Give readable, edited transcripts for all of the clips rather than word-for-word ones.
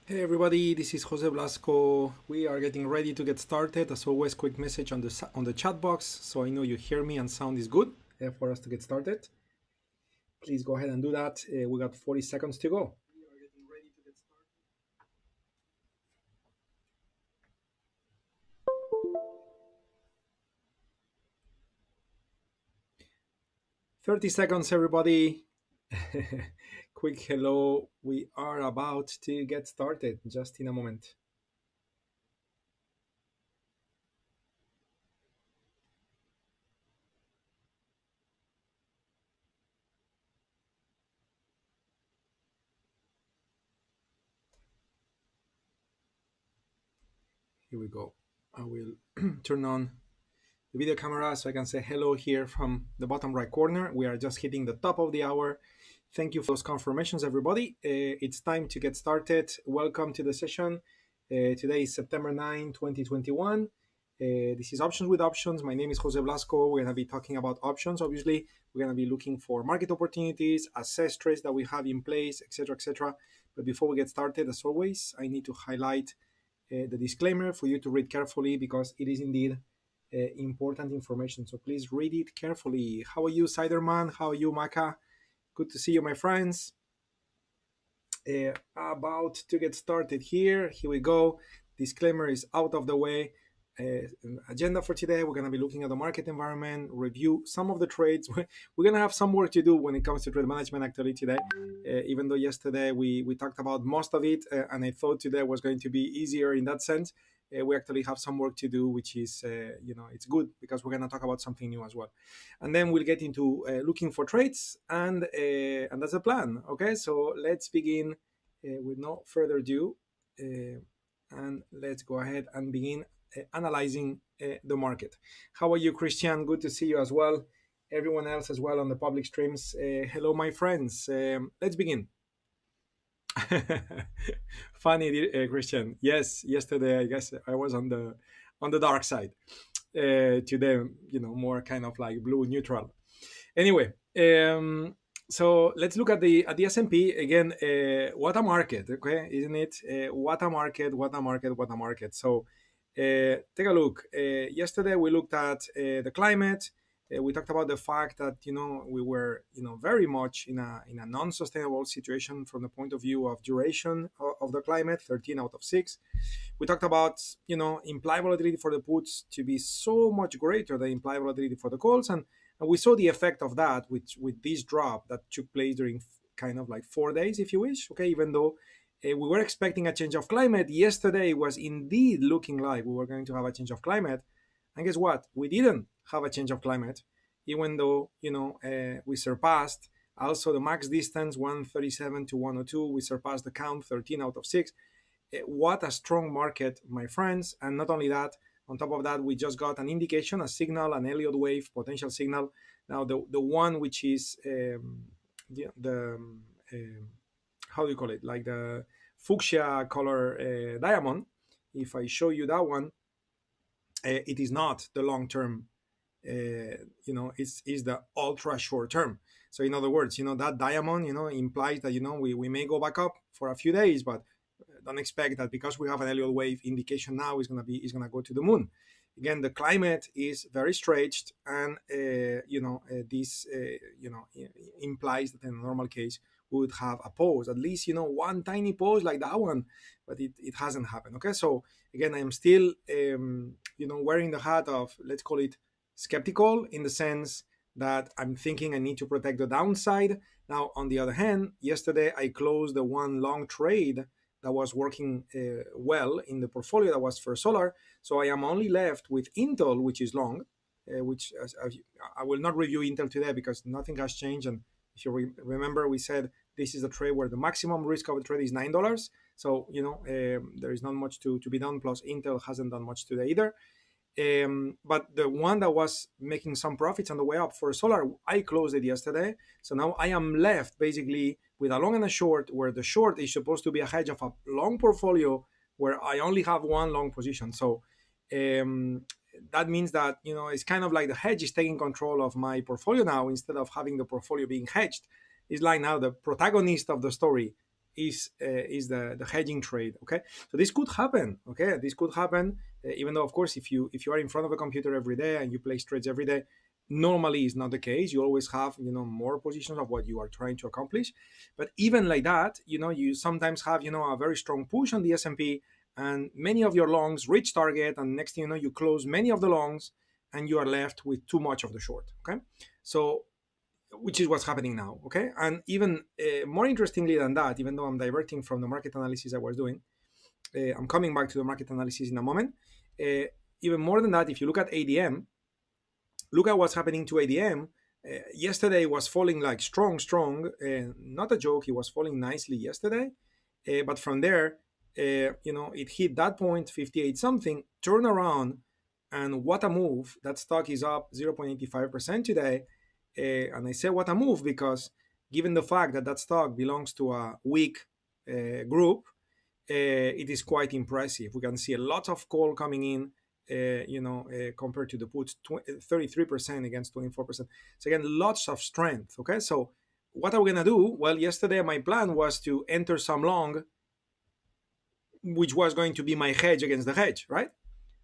Hey everybody, this is Jose Blasco. We are getting ready to get started. As always, quick message on the chat box, so I know you hear me and sound is good for us to get started. Please go ahead and do that. We got 40 seconds to go. 30 seconds, everybody. Quick hello. We are about to get started just in a moment. Here we go. I will turn on the video camera so I can say hello here from the bottom right corner. We are just hitting the top of the hour. Thank you for those confirmations, everybody. It's time to get started. Welcome to the session. Today is September 9, 2021. This is Options with Options. My name is Jose Blasco. We're going to be talking about options. Obviously, we're going to be looking for market opportunities, assess trades that we have in place, etc., etc. But before we get started, as always, I need to highlight the disclaimer for you to read carefully because it is indeed important information. So please read it carefully. How are you, Siderman? How are you, Maka? Good to see you, my friends. About to get started here. Here we go. Disclaimer is out of the way. Agenda for today, we're going to be looking at the market environment, review some of the trades. We're going to have some work to do when it comes to trade management actually today, even though yesterday we talked about most of it, and I thought today was going to be easier in that sense. We actually have some work to do, which is, it's good because we're going to talk about something new as well. And then we'll get into looking for trades, and that's the plan. Okay, so let's begin with no further ado, and let's go ahead and begin analyzing the market. How are you, Christian? Good to see you as well. Everyone else as well on the public streams. Hello, my friends. Let's begin. Funny, Christian. Yes, yesterday I guess I was on the dark side. Today, more kind of like blue neutral. Anyway, so let's look at the S&P again. What a market, okay? Isn't it? What a market! What a market! What a market! So take a look. Yesterday we looked at the climate. We talked about the fact that we were very much in a non-sustainable situation from the point of view of duration of the climate. 13 out of 6. We talked about implied volatility for the puts to be so much greater than implied volatility for the calls, and we saw the effect of that with this drop that took place during kind of like 4 days, if you wish. Okay, even though we were expecting a change of climate, yesterday was indeed looking like we were going to have a change of climate. And guess what? We didn't have a change of climate, even though we surpassed also the max distance 137 to 102. We surpassed the count 13 out of 6. What a strong market, my friends. And not only that, on top of that, we just got an indication, a signal, an Elliott wave potential signal. Now the one which is the how do you call it, like the fuchsia color diamond. If I show you that one, it is not the long term. It's the ultra short term. So in other words, that diamond, implies that we may go back up for a few days, but don't expect that because we have an Elliott wave indication now is gonna go to the moon. Again, the climate is very stretched, and this implies that in a normal case we would have a pause, at least one tiny pause like that one, but it hasn't happened. Okay, so again, I am still wearing the hat of, let's call it, skeptical, in the sense that I'm thinking I need to protect the downside. Now, on the other hand, yesterday I closed the one long trade that was working well in the portfolio, that was First Solar. So I am only left with Intel, which is long, which I will not review Intel today because nothing has changed. And if you remember, we said this is a trade where the maximum risk of a trade is $9. So, there is not much to be done. Plus, Intel hasn't done much today either. But the one that was making some profits on the way up for solar, I closed it yesterday. So now I am left basically with a long and a short, where the short is supposed to be a hedge of a long portfolio where I only have one long position. So that means that it's kind of like the hedge is taking control of my portfolio now instead of having the portfolio being hedged. It's like now the protagonist of the story is the hedging trade. Okay, so this could happen. Okay, this could happen, even though of course if you are in front of a computer every day and you place trades every day, normally is not the case. You always have more positions of what you are trying to accomplish. But even like that, you sometimes have a very strong push on the S&P, and many of your longs reach target, and next thing you know, you close many of the longs and you are left with too much of the short. Okay, so which is what's happening now. Okay, and even more interestingly than that, even though I'm diverting from the market analysis I was doing, I'm coming back to the market analysis in a moment. Even more than that, if you look at ADM, look at what's happening to ADM. Yesterday was falling like strong. Not a joke. It was falling nicely yesterday, but from there, it hit that point, 58 something, turn around, and what a move! That stock is up 0.85% today. And I say what a move because given the fact that that stock belongs to a weak group, it is quite impressive. We can see a lot of call coming in, compared to the puts, 33% against 24%. So again, lots of strength. Okay, so what are we gonna do? Well, yesterday my plan was to enter some long, which was going to be my hedge against the hedge, right?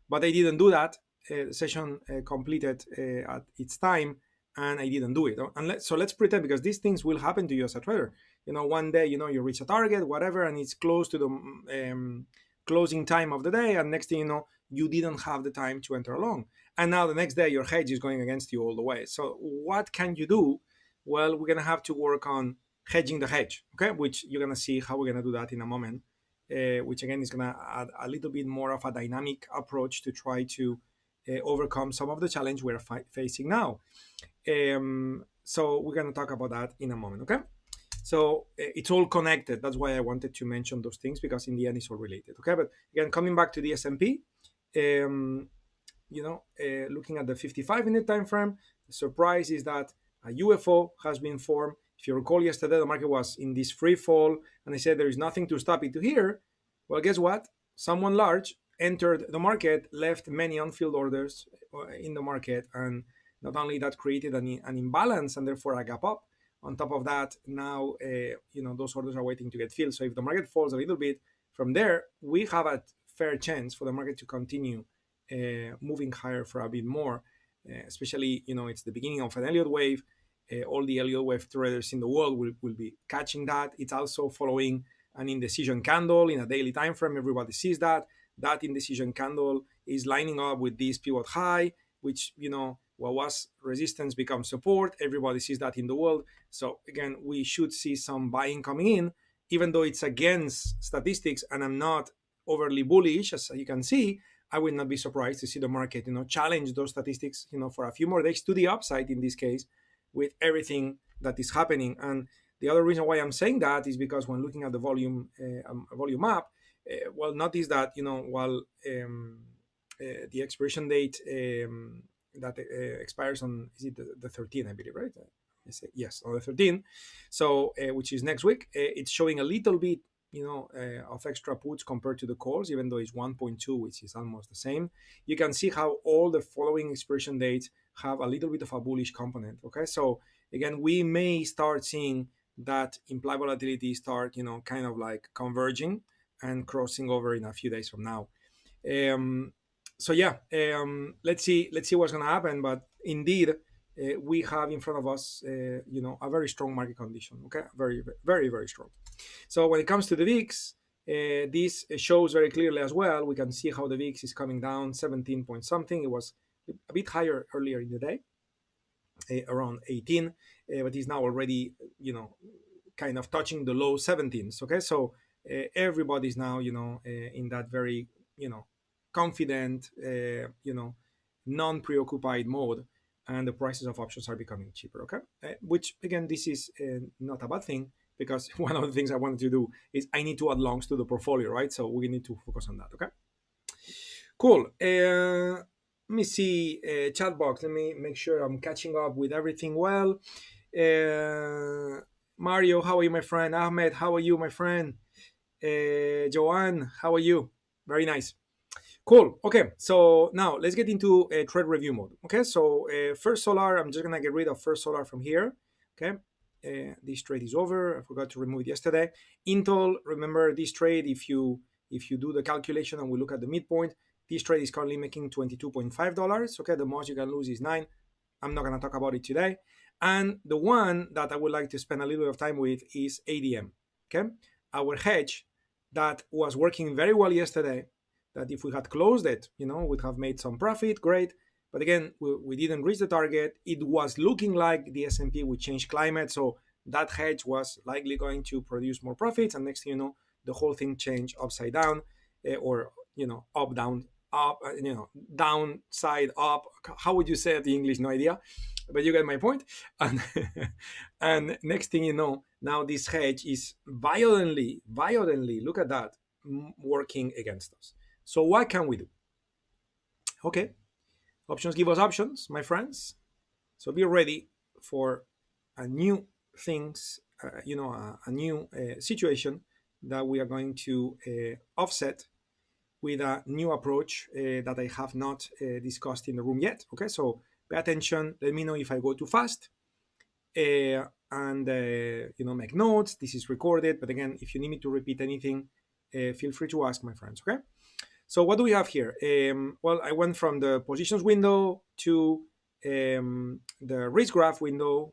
But I didn't do that. The session completed at its time, and I didn't do it. So let's pretend, because these things will happen to you as a trader. One day, you reach a target, whatever, and it's close to the closing time of the day, and next thing you know, you didn't have the time to enter along. And now the next day, your hedge is going against you all the way. So what can you do? Well, we're going to have to work on hedging the hedge, okay? Which you're going to see how we're going to do that in a moment, which again is going to add a little bit more of a dynamic approach to try to overcome some of the challenge we're facing now. So we're going to talk about that in a moment, okay? So it's all connected. That's why I wanted to mention those things, because in the end it's all related, okay? But again, coming back to the S&P, looking at the 55-minute time frame, the surprise is that a UFO has been formed. If you recall, yesterday the market was in this free fall, and I said there is nothing to stop it to here. Well, guess what? Someone large entered the market, left many unfilled orders in the market, and not only that, created an imbalance and therefore a gap up. On top of that, now those orders are waiting to get filled. So if the market falls a little bit from there, we have a fair chance for the market to continue moving higher for a bit more. Especially, it's the beginning of an Elliott wave. All the Elliott wave traders in the world will be catching that. It's also following an indecision candle in a daily time frame. Everybody sees that. That indecision candle is lining up with this pivot high, which, what was resistance becomes support. Everybody sees that in the world. So again, we should see some buying coming in, even though it's against statistics, and I'm not overly bullish, as you can see. I would not be surprised to see the market, challenge those statistics, for a few more days to the upside in this case, with everything that is happening. And the other reason why I'm saying that is because when looking at the volume map, notice that, while the expiration date that expires on, is it the 13th, I believe, right? Yes, on the 13th. So, which is next week, it's showing a little bit, of extra puts compared to the calls, even though it's 1.2, which is almost the same. You can see how all the following expiration dates have a little bit of a bullish component. Okay, so again, we may start seeing that implied volatility start, kind of like converging and crossing over in a few days from now. So yeah, let's see what's going to happen. But indeed, we have in front of us, a very strong market condition. Okay, very, very, very strong. So when it comes to the VIX, this shows very clearly as well. We can see how the VIX is coming down 17 point something. It was a bit higher earlier in the day, around 18, but is now already, kind of touching the low 17s. Okay, so everybody's now, in that very, confident, non-preoccupied mode, and the prices of options are becoming cheaper. Okay, which again, this is not a bad thing, because one of the things I wanted to do is I need to add longs to the portfolio, right? So we need to focus on that. Okay, cool. Let me see chat box. Let me make sure I'm catching up with everything well. Mario, how are you, my friend? Ahmed, how are you, my friend? Joanne, how are you? Very nice. Cool. Okay, so now let's get into trade review mode. Okay, so First Solar, I'm just gonna get rid of First Solar from here. Okay, This trade is over. I forgot to remove it yesterday. Intel, remember this trade, if you do the calculation and we look at the midpoint, this trade is currently making $22.5. Okay, the most you can lose is 9. I'm not going to talk about it today. And the one that I would like to spend a little bit of time with is ADM. Okay, our hedge that was working very well yesterday, that if we had closed it, would have made some profit, great. But again, we didn't reach the target. It was looking like the S&P would change climate, so that hedge was likely going to produce more profits. And next thing you know, the whole thing changed upside down, or up, down, up, downside, up. How would you say it in English? No idea, but you get my point. And and next thing you know, now this hedge is violently, look at that, working against us. So what can we do? Okay, options give us options, my friends. So be ready for a new things, a new situation that we are going to offset with a new approach that I have not discussed in the room yet. Okay, so pay attention. Let me know if I go too fast, and make notes. This is recorded, but again, if you need me to repeat anything, feel free to ask, my friends. Okay. So what do we have here? Well, I went from the positions window to the risk graph window.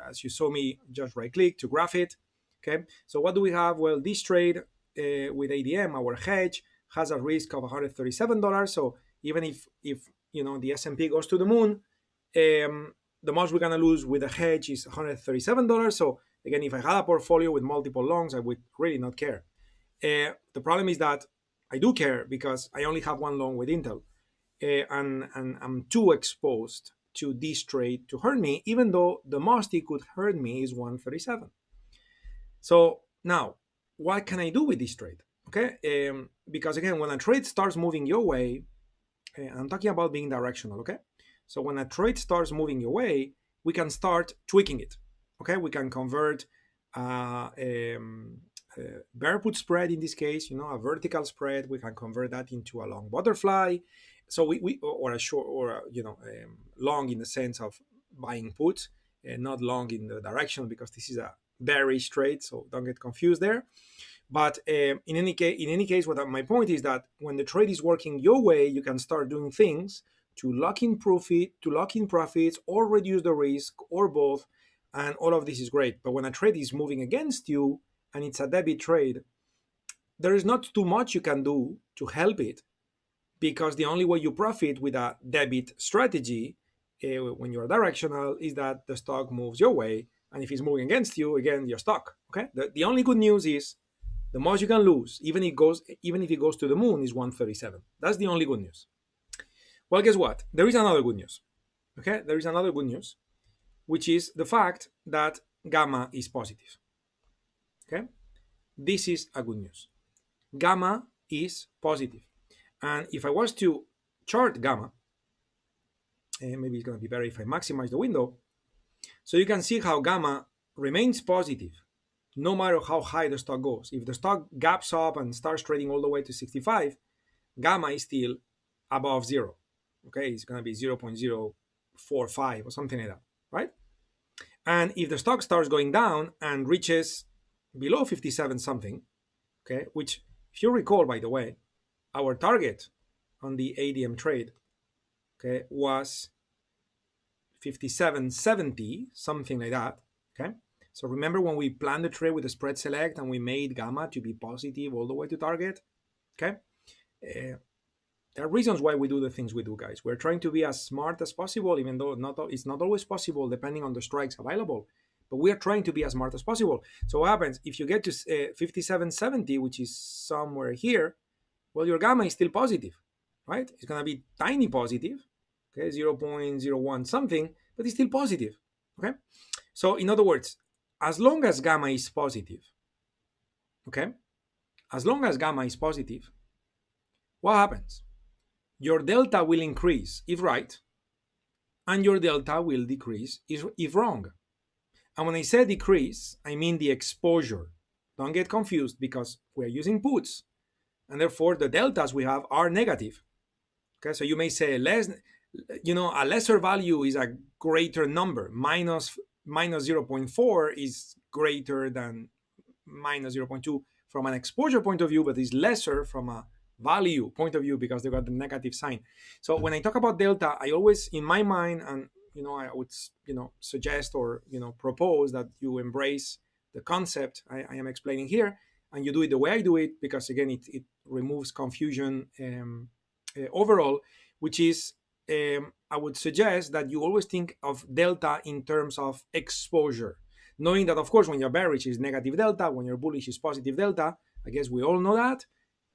As you saw me just right click to graph it. Okay, so what do we have? Well, this trade with ADM, our hedge, has a risk of $137. So even if the S&P goes to the moon, the most we're gonna lose with a hedge is $137. So again, if I had a portfolio with multiple longs, I would really not care. The problem is that I do care because I only have one long with Intel, and I'm too exposed to this trade to hurt me, even though the most it could hurt me is 137. So now, what can I do with this trade? Okay, because again, when a trade starts moving your way, I'm talking about being directional. Okay, so when a trade starts moving your way, we can start tweaking it. Okay, we can convert bear put spread in this case, a vertical spread. We can convert that into a long butterfly. So we or a short, or long in the sense of buying puts, not long in the direction, because this is a bearish trade. So don't get confused there. But in any case, what my point is that when the trade is working your way, you can start doing things to lock in profits, or reduce the risk, or both, and all of this is great. But when a trade is moving against you and it's a debit trade, there is not too much you can do to help it, because the only way you profit with a debit strategy when you're directional is that the stock moves your way, and if it's moving against you, again, you're stuck. Okay, the only good news is the most you can lose, even if it goes to the moon, is 137. That's the only good news. Well, guess what? There is another good news. Okay, there is another good news, which is the fact that gamma is positive. Okay, this is a good news. Gamma is positive. And if I was to chart gamma, maybe it's going to be better if I maximize the window, so you can see how gamma remains positive no matter how high the stock goes. If the stock gaps up and starts trading all the way to 65, gamma is still above 0. Okay, it's going to be 0.045 or something like that, right? And if the stock starts going down and reaches below 57 something, okay, which, if you recall, by the way, our target on the ADM trade, okay, was 57.70, something like that. Okay, so remember when we planned the trade with the spread select and we made gamma to be positive all the way to target. Okay, there are reasons why we do the things we do, guys. We're trying to be as smart as possible, even though it's not always possible depending on the strikes available. But we are trying to be as smart as possible. So what happens if you get to 57.70, which is somewhere here? Well, your gamma is still positive, right? It's going to be tiny positive, okay, 0.01 something, but it's still positive, okay? So in other words, as long as gamma is positive, okay, as long as gamma is positive, what happens? Your delta will increase if right, and your delta will decrease if wrong. And when I say decrease, I mean the exposure. Don't get confused, because we're using puts, and therefore the deltas we have are negative. Okay, so you may say a lesser value is a greater number, minus minus 0.4 is greater than minus 0.2 from an exposure point of view, but is lesser from a value point of view because they got the negative sign. So when I talk about delta, I always, in my mind, and I would suggest or propose that you embrace the concept I am explaining here, and you do it the way I do it, because again it removes confusion overall, which is I would suggest that you always think of delta in terms of exposure, knowing that of course when you're bearish is negative delta, when you're bullish is positive delta. I guess we all know that.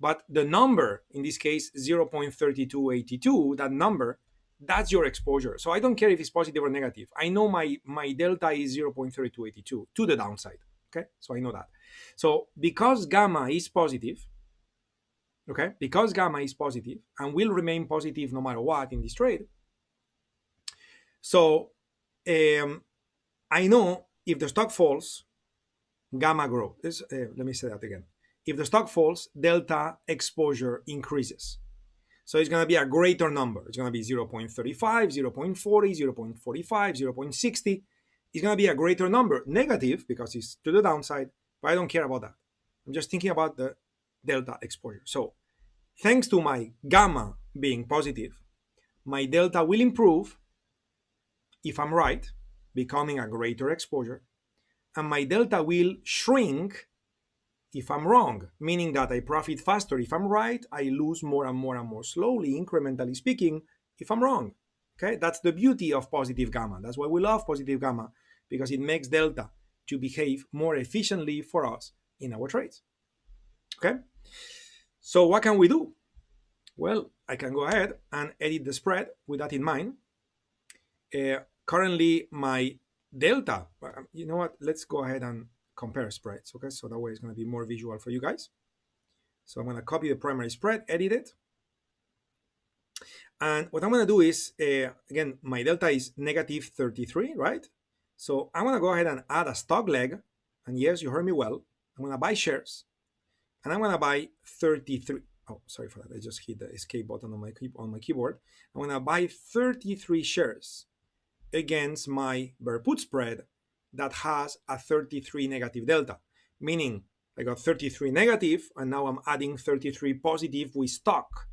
But the number, in this case 0.3282, that number, that's your exposure. So I don't care if it's positive or negative. I know my delta is 0.3282 to the downside. Okay, so I know that. So because gamma is positive, okay, because gamma is positive and will remain positive no matter what in this trade, so I know if the stock falls, gamma grows. Let me say that again. If the stock falls, delta exposure increases. So it's going to be a greater number. It's going to be 0.35, 0.40, 0.45, 0.60. It's going to be a greater number. Negative because it's to the downside, but I don't care about that. I'm just thinking about the delta exposure. So thanks to my gamma being positive, my delta will improve if I'm right, becoming a greater exposure, and my delta will shrink if I'm wrong, meaning that I profit faster if I'm right, I lose more and more and more slowly, incrementally speaking, if I'm wrong. Okay, that's the beauty of positive gamma. That's why we love positive gamma, because it makes delta to behave more efficiently for us in our trades. Okay, so what can we do? Well, I can go ahead and edit the spread with that in mind. Currently, my delta, you know what? Let's go ahead and compare spreads. Okay, so that way it's going to be more visual for you guys. So I'm going to copy the primary spread, edit it. And what I'm going to do is, again, my delta is negative 33, right? So I'm going to go ahead and add a stock leg. And yes, you heard me well. I'm going to buy shares. And I'm going to buy 33. Oh, sorry for that. I just hit the escape button on my keyboard. I'm going to buy 33 shares against my bear put spread that has a 33 negative delta, meaning I got 33 negative and now I'm adding 33 positive with stock.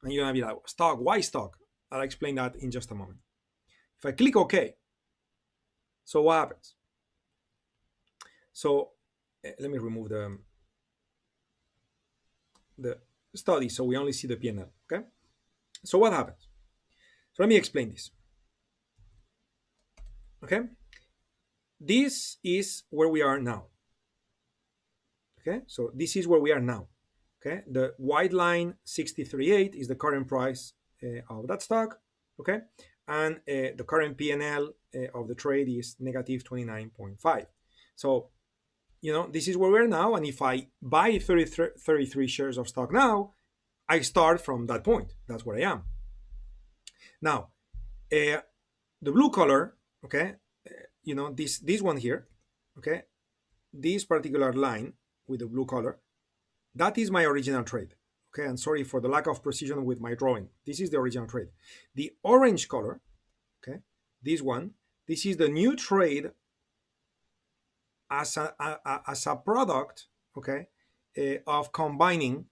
And you're gonna be like, stock, why stock? I'll explain that in just a moment. If I click OK, so what happens? So let me remove the study so we only see the P&L, okay? So what happens? So let me explain this. Okay, this is where we are now. Okay, so this is where we are now. Okay, the white line 63.8 is the current price of that stock. Okay, and the current P&L of the trade is negative 29.5. So, this is where we are now. And if I buy 33 shares of stock now, I start from that point. That's where I am. Now, the blue color, okay, this one here, okay, this particular line with the blue color, that is my original trade. Okay, and sorry for the lack of precision with my drawing. This is the original trade. The orange color, okay, this one, this is the new trade as a product, okay, of combining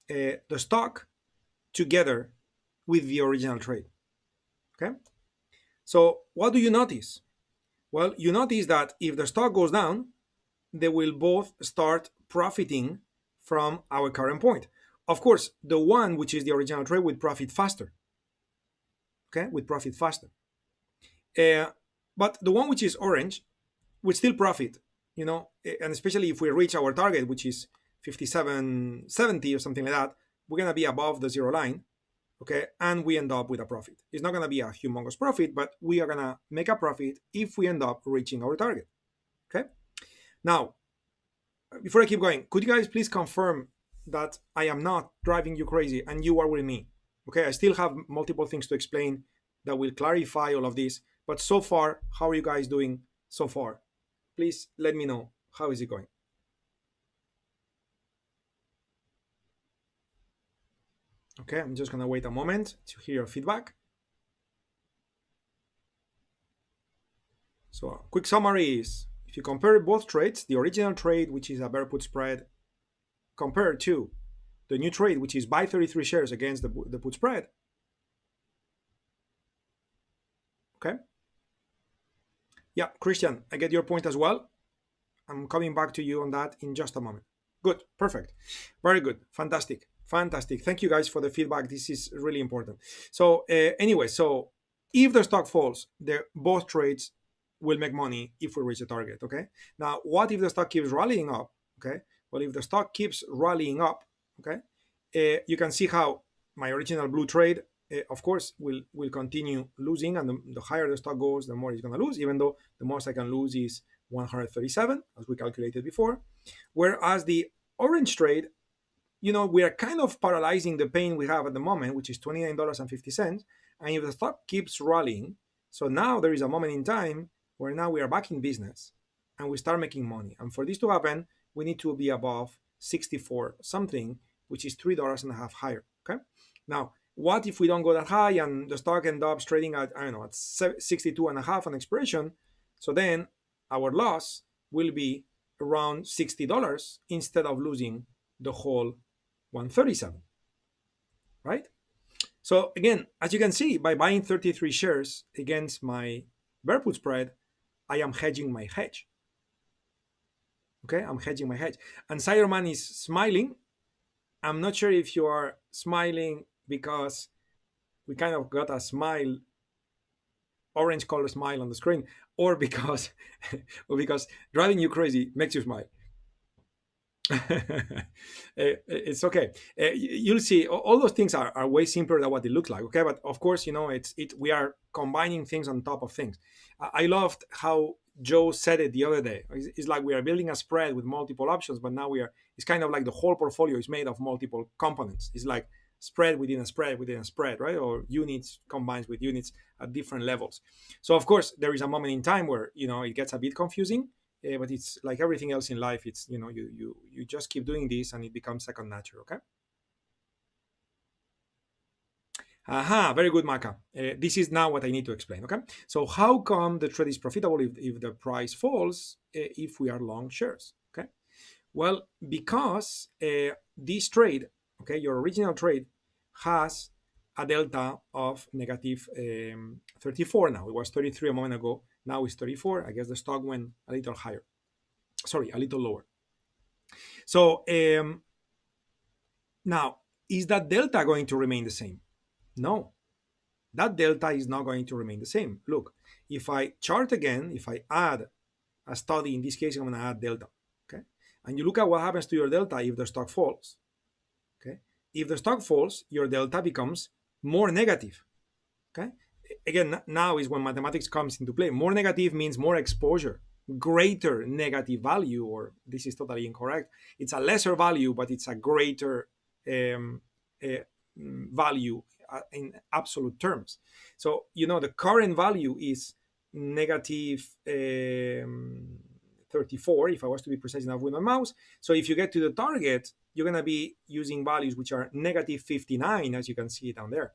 the stock together with the original trade. Okay, so what do you notice? Well, you notice that if the stock goes down, they will both start profiting from our current point. Of course, the one which is the original trade would profit faster. Okay, would profit faster. But the one which is orange would still profit, and especially if we reach our target, which is 57.70 or something like that, we're going to be above the zero line. Okay, and we end up with a profit. It's not going to be a humongous profit, but we are going to make a profit if we end up reaching our target. Okay, now, before I keep going, could you guys please confirm that I am not driving you crazy and you are with me? Okay, I still have multiple things to explain that will clarify all of this, but so far, how are you guys doing so far? Please let me know. How is it going? Okay, I'm just gonna wait a moment to hear your feedback. So a quick summary is, if you compare both trades, the original trade, which is a bear put spread, compared to the new trade, which is buy 33 shares against the put spread, okay? Yeah, Christian, I get your point as well. I'm coming back to you on that in just a moment. Good, perfect, very good, fantastic, fantastic. Thank you guys for the feedback. This is really important. So anyway, so if the stock falls, both trades will make money if we reach the target. Okay. Now, what if the stock keeps rallying up? Okay. Well, if the stock keeps rallying up, okay, you can see how my original blue trade, of course, will continue losing, and the higher the stock goes, the more it's going to lose. Even though the most I can lose is 137, as we calculated before. Whereas the orange trade, we are kind of paralyzing the pain we have at the moment, which is $29.50. And if the stock keeps rallying, so now there is a moment in time where now we are back in business and we start making money. And for this to happen, we need to be above 64 something, which is $3.50 higher. Okay. Now, what if we don't go that high and the stock ends up trading at, I don't know, at 62.5 on expiration? So then our loss will be around $60 instead of losing the whole 137, right? So again, as you can see, by buying 33 shares against my bear put spread, I am hedging my hedge. Okay, I'm hedging my hedge. And Siderman is smiling. I'm not sure if you are smiling because we kind of got a smile, orange color smile on the screen, or because driving you crazy makes you smile. It's okay. You'll see all those things are way simpler than what it looks like. Okay, but of course, we are combining things on top of things. I loved how Joe said it the other day. It's like we are building a spread with multiple options, but now it's kind of like the whole portfolio is made of multiple components. It's like spread within a spread within a spread, right? Or units combined with units at different levels. So of course, there is a moment in time where it gets a bit confusing. But it's like everything else in life. It's you just keep doing this and it becomes second nature. Okay. Aha, very good, Maka. This is now what I need to explain. Okay. So how come the trade is profitable if the price falls if we are long shares? Okay. Well, because this trade, okay, your original trade has a delta of negative 34 now. It was 33 a moment ago. Now it's 34. I guess the stock went a little higher. Sorry, a little lower. So now, is that delta going to remain the same? No, that delta is not going to remain the same. Look, if I chart again, if I add a study, in this case, I'm going to add delta. Okay, and you look at what happens to your delta if the stock falls. Okay, if the stock falls, your delta becomes more negative. Okay, again, now is when mathematics comes into play. More negative means more exposure, greater negative value, or this is totally incorrect. It's a lesser value, but it's a greater value in absolute terms. So, the current value is negative 34, if I was to be precise enough with my mouse. So if you get to the target, you're going to be using values which are negative 59, as you can see down there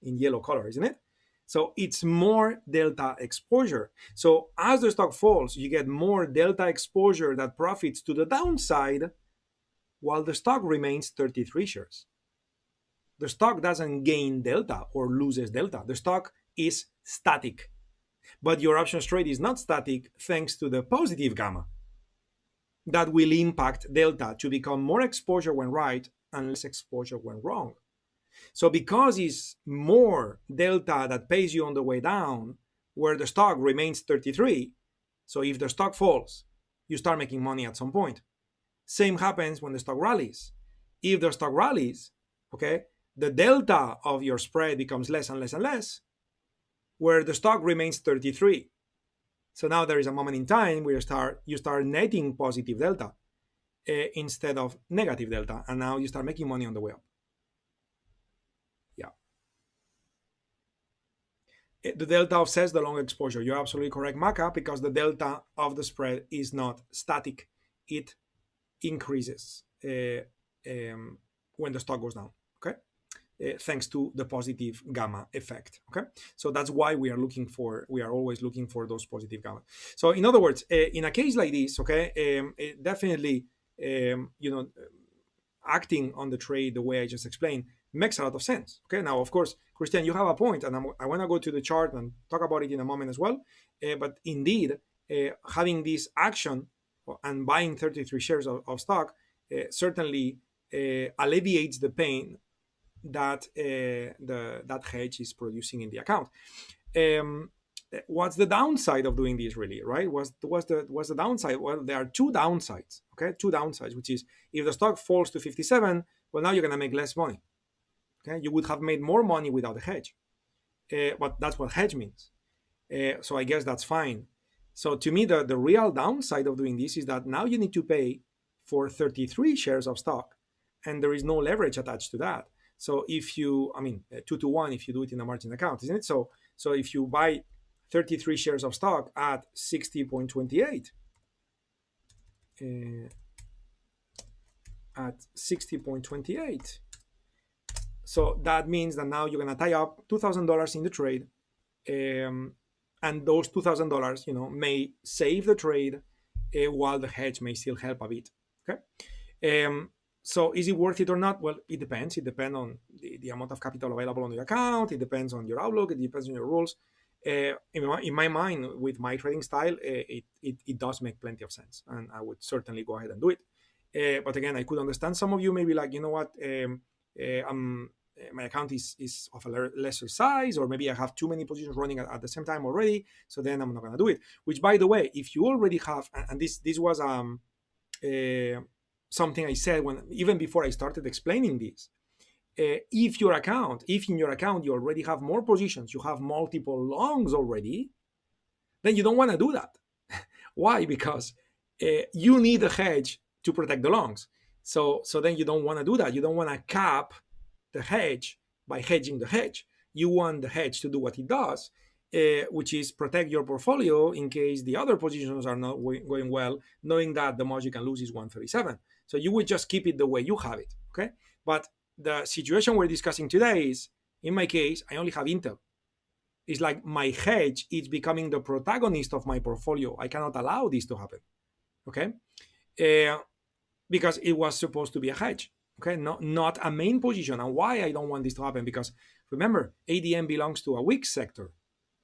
in yellow color, isn't it? So it's more delta exposure. So as the stock falls, you get more delta exposure that profits to the downside while the stock remains 33 shares. The stock doesn't gain delta or loses delta. The stock is static. But your options trade is not static thanks to the positive gamma that will impact delta to become more exposure when right and less exposure when wrong. So because it's more delta that pays you on the way down, where the stock remains 33, so if the stock falls, you start making money at some point. Same happens when the stock rallies. If the stock rallies, okay, the delta of your spread becomes less and less and less, where the stock remains 33. So now there is a moment in time where you start netting positive delta instead of negative delta, and now you start making money on the way up. The delta offsets the long exposure. You're absolutely correct, Maka, because the delta of the spread is not static. It increases when the stock goes down. Okay. thanks to the positive gamma effect. Okay, so that's why we are always looking for those positive gamma. So in other words, in a case like this, okay, definitely, acting on the trade the way I just explained makes a lot of sense. Okay, now of course, Christian, you have a point, and I want to go to the chart and talk about it in a moment as well. But indeed, having this action and buying 33 shares of stock certainly alleviates the pain that that hedge is producing in the account. Um, what's the downside of doing this, really, right? What's the downside? Well, there are two downsides. Okay, two downsides, which is if the stock falls to 57, well, now you're gonna make less money. Okay, you would have made more money without the hedge, but that's what hedge means. So I guess that's fine. So to me, the real downside of doing this is that now you need to pay for 33 shares of stock, and there is no leverage attached to that. So if you, 2 to 1 if you do it in a margin account, isn't it? So if you buy 33 shares of stock at 60.28, so that means that now you're gonna tie up $2,000 in the trade, and those $2,000, may save the trade, while the hedge may still help a bit. Okay. So is it worth it or not? Well, it depends. It depends on the amount of capital available on your account. It depends on your outlook. It depends on your rules. In my mind, with my trading style, it does make plenty of sense, and I would certainly go ahead and do it. But again, I could understand some of you may be like, you know what, my account is of a lesser size, or maybe I have too many positions running at the same time already, so then I'm not going to do it. Which, by the way, if you already have, and this was something I said even before I started explaining this, if in your account you already have more positions, you have multiple longs already, then you don't want to do that. Why? Because you need a hedge to protect the longs. So then you don't want to do that. You don't want to cap the hedge by hedging the hedge. You want the hedge to do what it does, which is protect your portfolio in case the other positions are not going well, knowing that the most you can lose is 137. So you would just keep it the way you have it. Okay. But the situation we're discussing today is, in my case, I only have Intel. It's like my hedge is becoming the protagonist of my portfolio. I cannot allow this to happen. Okay. Because it was supposed to be a hedge. Okay, not a main position. And why I don't want this to happen? Because remember, ADM belongs to a weak sector,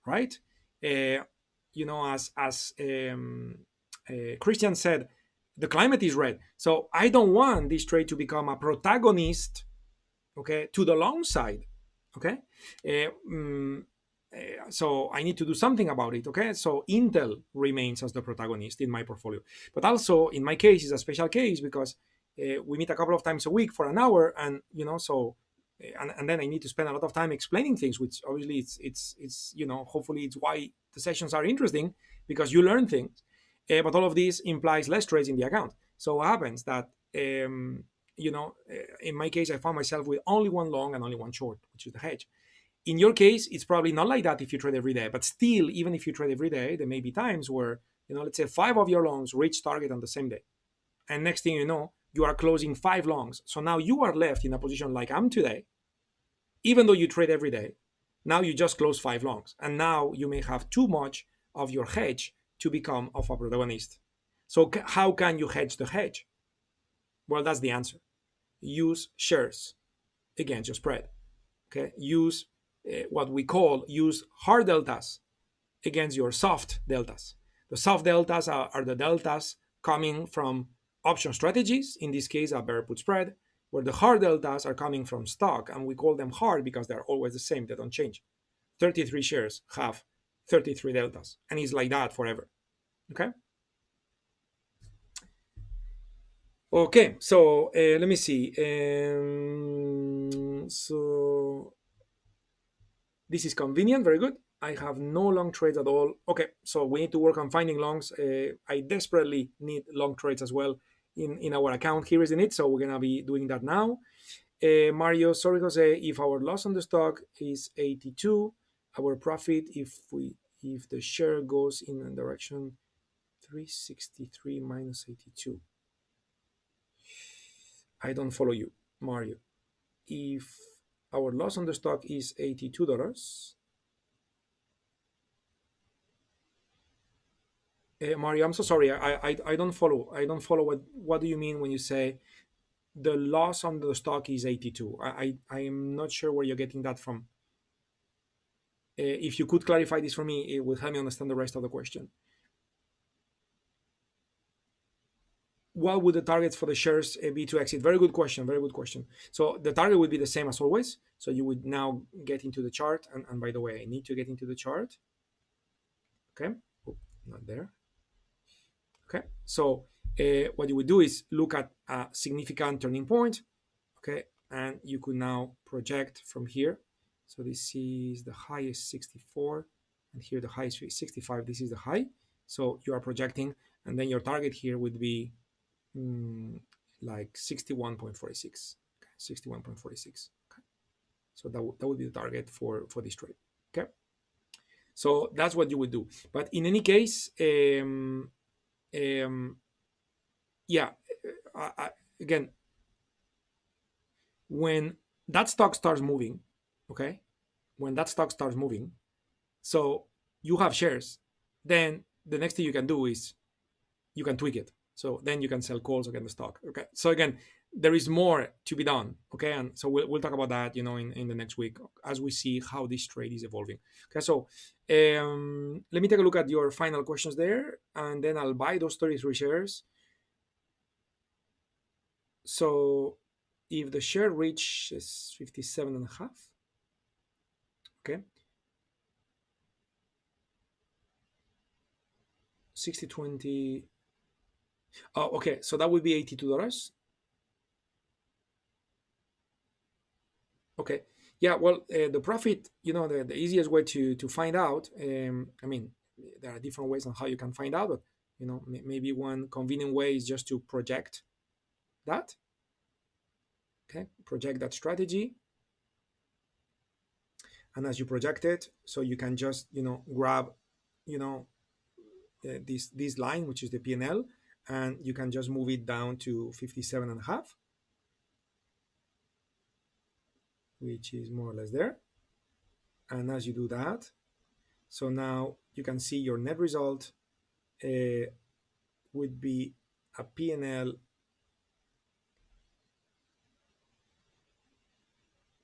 right? As Christian said, the climate is red. So I don't want this trade to become a protagonist, okay, to the long side, okay? So I need to do something about it, okay? So Intel remains as the protagonist in my portfolio. But also, in my case, it's a special case because we meet a couple of times a week for an hour, and and then I need to spend a lot of time explaining things, which obviously it's hopefully it's why the sessions are interesting, because you learn things. But all of this implies less trades in the account. So what happens that in my case, I found myself with only one long and only one short, which is the hedge. In your case, it's probably not like that if you trade every day, but still, even if you trade every day, there may be times where, let's say 5 of your longs reach target on the same day. And next thing you know, you are closing 5 longs. So now you are left in a position like I'm today, even though you trade every day. Now you just close 5 longs. And now you may have too much of your hedge to become of a protagonist. So how can you hedge the hedge? Well, that's the answer. Use shares against your spread. Okay, use what we use hard deltas against your soft deltas. The soft deltas are the deltas coming from option strategies, in this case a bear put spread, where the hard deltas are coming from stock, and we call them hard because they're always the same, they don't change. 33 shares have 33 deltas, and it's like that forever. Okay, so let me see. So this is convenient, very good. I have no long trades at all. Okay, so we need to work on finding longs. I desperately need long trades as well in our account. Here is in it, so we're gonna be doing that now. Mario, sorry Jose, if our loss on the stock is 82, our profit, if the share goes in a direction 363 minus 82. I don't follow you, Mario. If Our loss on the stock is $82. Mario, I'm so sorry. I don't follow. I don't follow. What do you mean when you say the loss on the stock is 82? I am not sure where you're getting that from. If you could clarify this for me, it would help me understand the rest of the question. What would the targets for the shares be to exit? Very good question. Very good question. So the target would be the same as always. So you would now get into the chart. And by the way, I need to get into the chart. Okay. Oh, not there. Okay. So what you would do is look at a significant turning point. Okay. And you could now project from here. So this is the highest 64. And here the highest is 65. This is the high. So you are projecting. And then your target here would be like 61.46. Okay, 61.46. Okay. So that would be the target for this trade. Okay. So that's what you would do. But in any case, yeah, again, when that stock starts moving, okay, when that stock starts moving, so you have shares, then the next thing you can do is you can tweak it. So then you can sell calls against the stock. Okay. So again, there is more to be done. Okay. And so we'll talk about that, in the next week as we see how this trade is evolving. Okay. So let me take a look at your final questions there, and then I'll buy those 33 shares. So if the share reaches 57 and a half, okay, 60/20. Oh, okay. So that would be $82. Okay. Yeah. Well, the profit, the easiest way to find out. I mean, there are different ways on how you can find out, but maybe one convenient way is just to project that. Okay, project that strategy, and as you project it, so you can just grab this line, which is the P&L, and you can just move it down to 57 and a half, which is more or less there. And as you do that, so now you can see your net result would be a P&L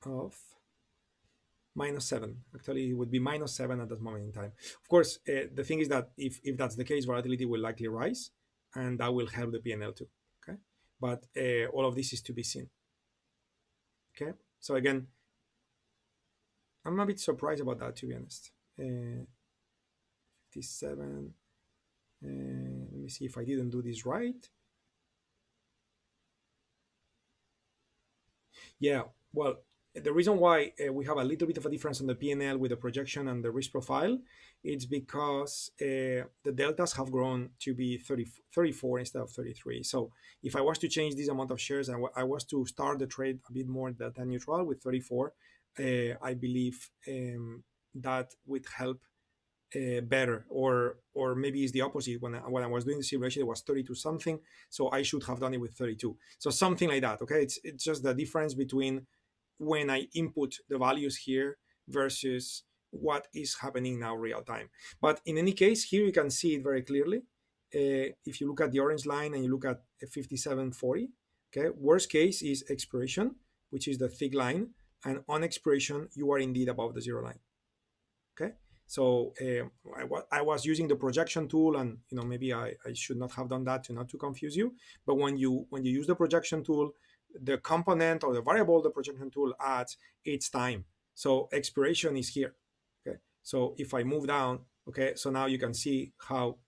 of -7. Actually, it would be -7 at that moment in time. Of course, the thing is that if that's the case, volatility will likely rise, and that will help the P&L too. Okay, but all of this is to be seen. Okay, so again, I'm a bit surprised about that, to be honest. 57. Let me see if I didn't do this right. Yeah, well, the reason why we have a little bit of a difference on the P&L with the projection and the risk profile, it's because the deltas have grown to be 34 instead of 33. So if I was to change this amount of shares and I was to start the trade a bit more delta neutral with 34, I believe that would help better, or maybe it's the opposite. When I was doing the simulation, it was 32 something, so I should have done it with 32. So something like that. Okay, it's just the difference between when I input the values here versus what is happening now real time. But in any case, here you can see it very clearly. If you look at the orange line and you look at 57.40, okay, worst case is expiration, which is the thick line, and on expiration you are indeed above the zero line. Okay, so I was using the projection tool, and maybe I should not have done that to not to confuse you. But when you use the projection tool, the component or the variable the projection tool adds, it's time. So expiration is here. Okay, so if I move down, okay, so now you can see how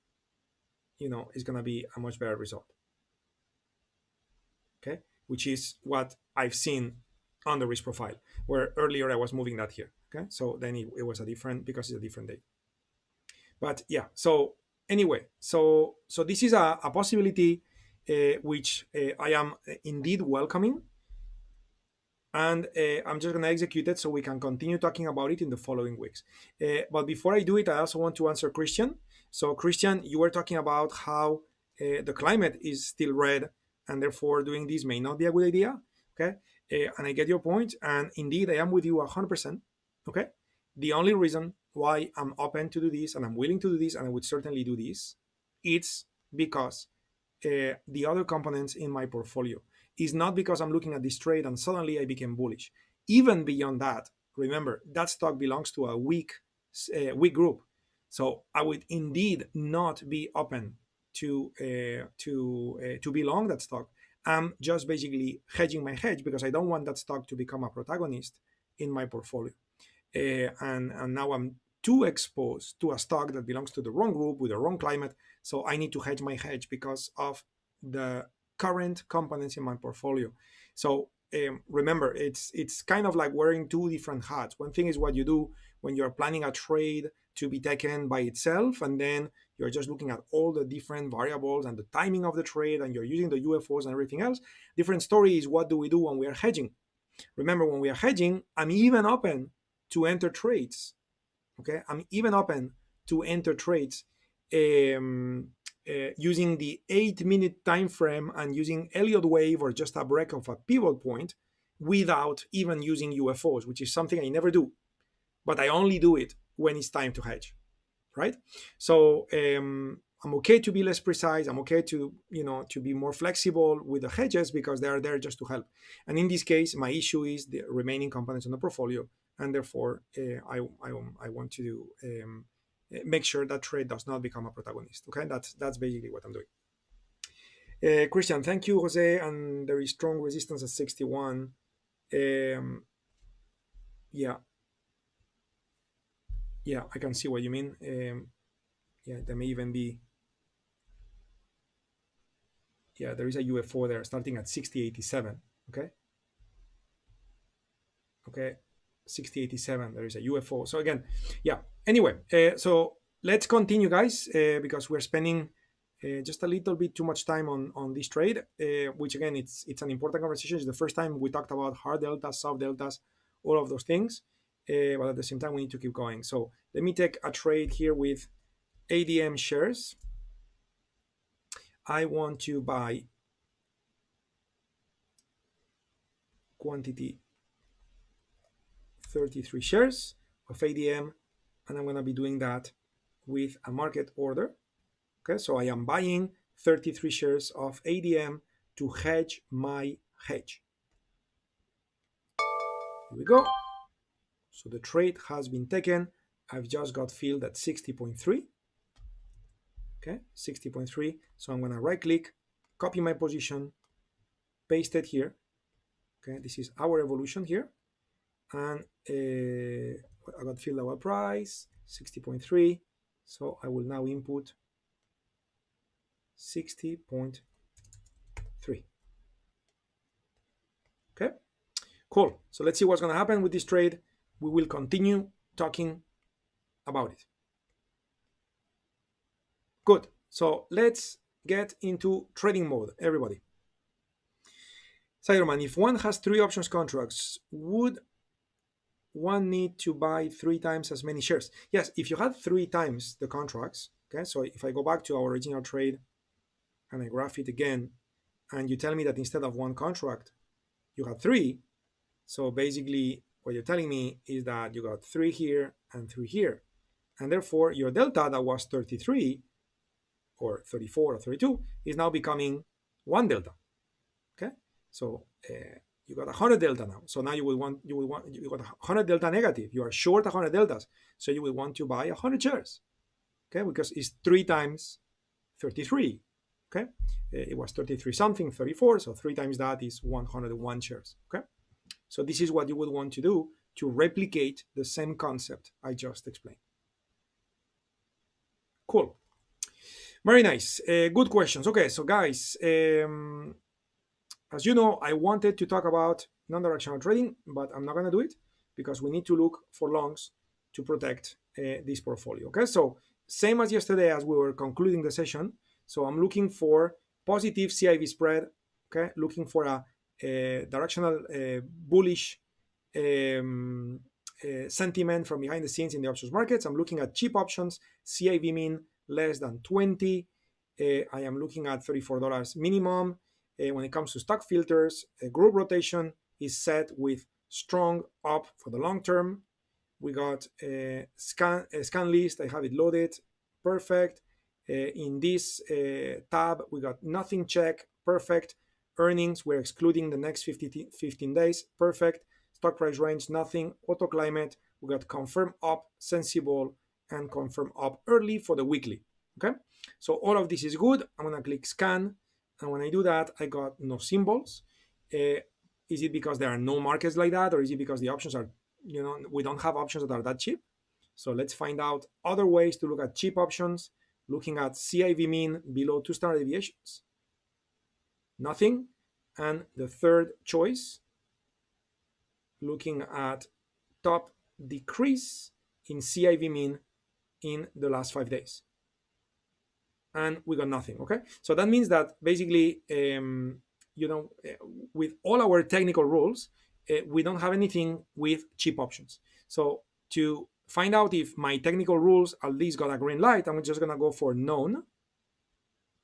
it's going to be a much better result. Okay, which is what I've seen on the risk profile, where earlier I was moving that here. Okay, so then it was a different, because it's a different day. But yeah, so anyway, so this is a possibility which I am indeed welcoming, and I'm just going to execute it so we can continue talking about it in the following weeks. But before I do it, I also want to answer Christian. So Christian, you were talking about how the climate is still red, and therefore doing this may not be a good idea. Okay, and I get your point, and indeed I am with you 100%. Okay, the only reason why I'm open to do this and I'm willing to do this and I would certainly do this, it's because the other components in my portfolio is not because I'm looking at this trade and suddenly I became bullish. Even beyond that, remember that stock belongs to a weak group, so I would indeed not be open to be long that stock. I'm just basically hedging my hedge because I don't want that stock to become a protagonist in my portfolio. And now I'm too exposed to a stock that belongs to the wrong group with the wrong climate. So I need to hedge my hedge because of the current components in my portfolio. So remember, it's kind of like wearing two different hats. One thing is what you do when you're planning a trade to be taken by itself, and then you're just looking at all the different variables and the timing of the trade, and you're using the UFOs and everything else. Different story is what do we do when we are hedging. Remember, when we are hedging, I'm even open to enter trades. Okay, I'm even open to enter trades using the 8-minute time frame and using Elliott wave or just a break of a pivot point without even using UFOs, which is something I never do, but I only do it when it's time to hedge, right? So I'm okay to be less precise. I'm okay to to be more flexible with the hedges because they are there just to help. And in this case, my issue is the remaining components on the portfolio, and therefore I want to make sure that trade does not become a protagonist. Okay, that's basically what I'm doing. Christian, thank you, Jose. And there is strong resistance at 61. Yeah, I can see what you mean. Yeah, there may even be. Yeah, there is a UFO there starting at 6087. Okay, 6087. There is a UFO. So again, yeah. Anyway, so let's continue, guys, because we're spending just a little bit too much time on this trade, which again, it's an important conversation. It's the first time we talked about hard deltas, soft deltas, all of those things, but at the same time, we need to keep going. So let me take a trade here with ADM shares. I want to buy quantity 33 shares of ADM, and I'm going to be doing that with a market order. Okay, so I am buying 33 shares of ADM to hedge my hedge. Here we go. So the trade has been taken. I've just got filled at 60.3. Okay, 60.3. So I'm going to right click, copy my position, paste it here. Okay, this is our evolution here. And I got filled our price, 60.3. So I will now input 60.3. Okay, cool. So let's see what's going to happen with this trade. We will continue talking about it. Good. So let's get into trading mode, everybody. Cyberman, if one has 3 options contracts, would one need to buy 3 times as many shares? Yes, if you had 3 times the contracts, okay, so if I go back to our original trade and I graph it again, and you tell me that instead of 1 contract, you had 3, so basically what you're telling me is that you got 3 here and 3 here, and therefore your delta that was 33 or 34 or 32 is now becoming 1 delta. Okay, so you got 100 delta now. So now you got 100 delta negative. You are short 100 deltas, so you will want to buy 100 shares. Okay, because it's 3 times 33. Okay, it was 33 something, 34. So 3 times that is 101 shares. Okay, so this is what you would want to do to replicate the same concept I just explained. Cool. Very nice. Good questions. Okay, so guys, as you know, I wanted to talk about non-directional trading, but I'm not going to do it because we need to look for longs to protect this portfolio. Okay, so same as yesterday as we were concluding the session. So I'm looking for positive CIV spread. Okay, looking for a directional bullish sentiment from behind the scenes in the options markets. I'm looking at cheap options, CIV mean less than 20. I am looking at $34 minimum. when it comes to stock filters, group rotation is set with strong up for the long term. We got a scan list. I have it loaded. Perfect. In this tab, we got nothing check. Perfect. Earnings, we're excluding the next 15 days. Perfect. Stock price range, nothing. Auto climate, we got confirm up, sensible, and confirm up early for the weekly. Okay. So all of this is good. I'm going to click scan. And when I do that, I got no symbols. Is it because there are no markets like that? Or is it because the options are, we don't have options that are that cheap? So let's find out other ways to look at cheap options, looking at CIV mean below 2 standard deviations. Nothing. And the third choice, looking at top decrease in CIV mean in the last 5 days. And we got nothing. Okay. So that means that basically, with all our technical rules, we don't have anything with cheap options. So to find out if my technical rules at least got a green light, I'm just going to go for known.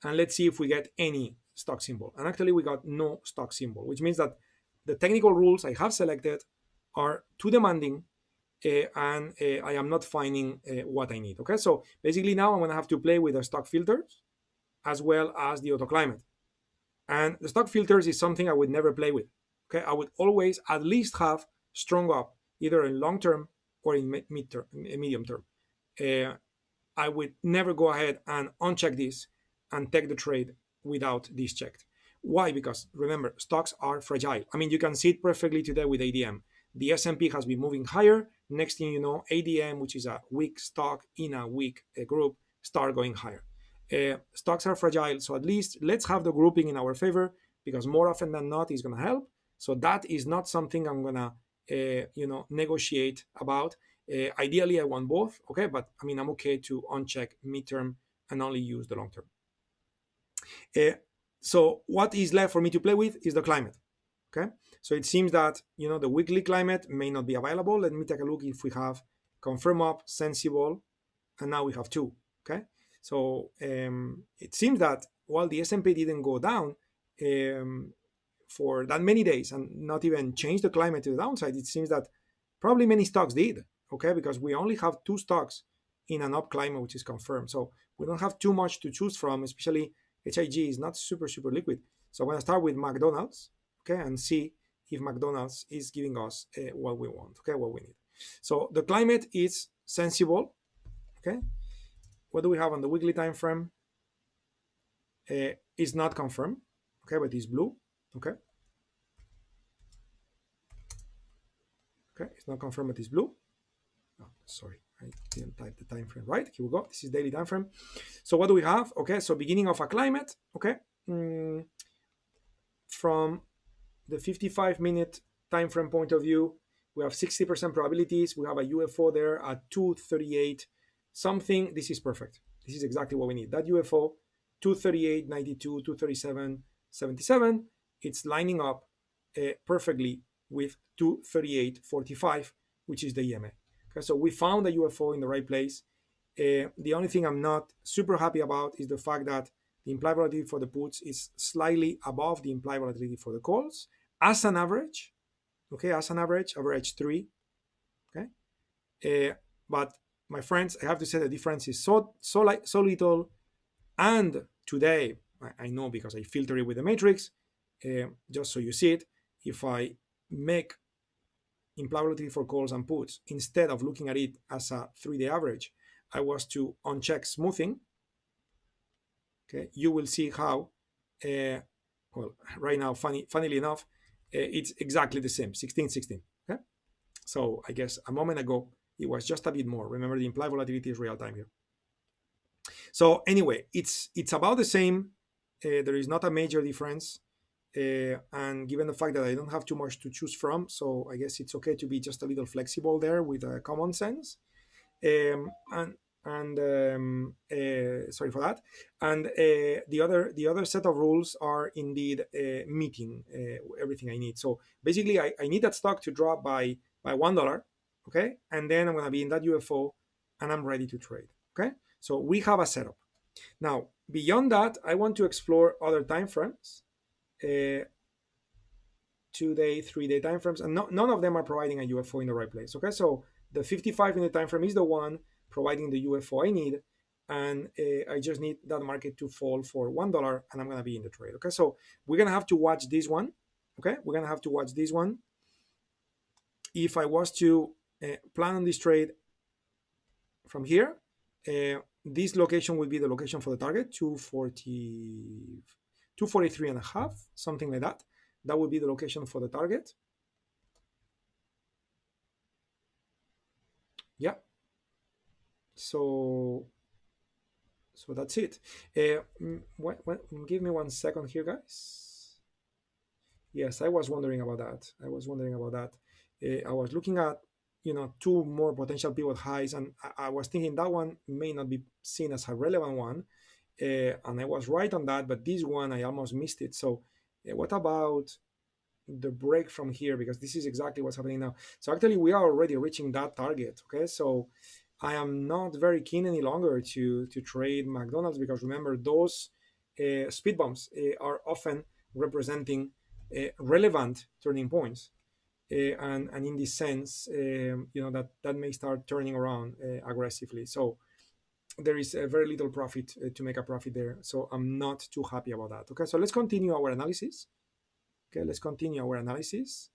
And let's see if we get any stock symbol. And actually, we got no stock symbol, which means that the technical rules I have selected are too demanding, and I am not finding what I need. Okay, so basically now I'm going to have to play with the stock filters as well as the auto climate. And the stock filters is something I would never play with. Okay, I would always at least have strong up, either in long term or in medium term. I would never go ahead and uncheck this and take the trade without this checked. Why? Because remember, stocks are fragile. I mean, you can see it perfectly today with ADM. The S&P has been moving higher. Next thing you know, ADM, which is a weak stock in a weak group, start going higher. Stocks are fragile, so at least let's have the grouping in our favor, because more often than not, it's going to help. So that is not something I'm going to, negotiate about. Ideally, I want both, okay? But I mean, I'm okay to uncheck midterm and only use the long term. So what is left for me to play with is the climate. Okay, so it seems that the weekly climate may not be available. Let me take a look if we have confirm up, sensible, and now we have two. Okay, so it seems that while the S&P didn't go down for that many days and not even change the climate to the downside, it seems that probably many stocks did. Okay, because we only have two stocks in an up climate which is confirmed, so we don't have too much to choose from. Especially HIG is not super liquid. So I'm going to start with McDonald's. Okay, and see if McDonald's is giving us what we want, okay, what we need. So the climate is sensible. Okay, what do we have on the weekly time frame? It's not confirmed, okay, but it's blue. Okay, it's not confirmed, but it's blue. Oh, sorry, I didn't type the time frame right. Here we go. This is daily time frame. So what do we have? Okay, so beginning of a climate. Okay, from the 55-minute time frame point of view, we have 60% probabilities. We have a UFO there at 238 something. This is perfect. This is exactly what we need. That UFO, 238, 92, 237, 77, it's lining up perfectly with 238, 45, which is the EMA. Okay, so we found a UFO in the right place. The only thing I'm not super happy about is the fact that the implied volatility for the puts is slightly above the implied volatility for the calls as an average. Okay, as an average 3. Okay, but my friends, I have to say the difference is so little. And today, I know because I filter it with the matrix, just so you see it. If I make implied volatility for calls and puts, instead of looking at it as a 3-day average, I was to uncheck smoothing. Okay, you will see how, well, right now, funnily enough, it's exactly the same, 16. Okay, so I guess a moment ago it was just a bit more. Remember, the implied volatility is real time here. So anyway, it's about the same. There is not a major difference, and given the fact that I don't have too much to choose from, so I guess it's okay to be just a little flexible there with common sense. Sorry for that. And the other set of rules are indeed meeting everything I need. So basically, I need that stock to drop by $1, okay, and then I'm going to be in that UFO, and I'm ready to trade. Okay, so we have a setup. Now beyond that, I want to explore other time frames. uh, 2-day, 3-day time frames, and none of them are providing a UFO in the right place. Okay, so the 55-minute time frame is the one providing the UFO I need, and I just need that market to fall for $1, and I'm gonna be in the trade. Okay, so we're gonna have to watch this one. Okay, we're gonna have to watch this one. If I was to plan on this trade from here, this location would be the location for the target, 243 and a half, something like that. That would be the location for the target. Yeah. So that's it. Give me 1 second here, guys. Yes, I was wondering about that. I was looking at, two more potential pivot highs, and I was thinking that one may not be seen as a relevant one, and I was right on that. But this one, I almost missed it. So, what about the break from here? Because this is exactly what's happening now. So actually, we are already reaching that target. Okay, so I am not very keen any longer to trade McDonald's, because remember, those speed bumps are often representing relevant turning points, and in this sense, that may start turning around aggressively. So there is very little profit to make a profit there. So I'm not too happy about that. Okay, so let's continue our analysis. Okay, let's continue our analysis.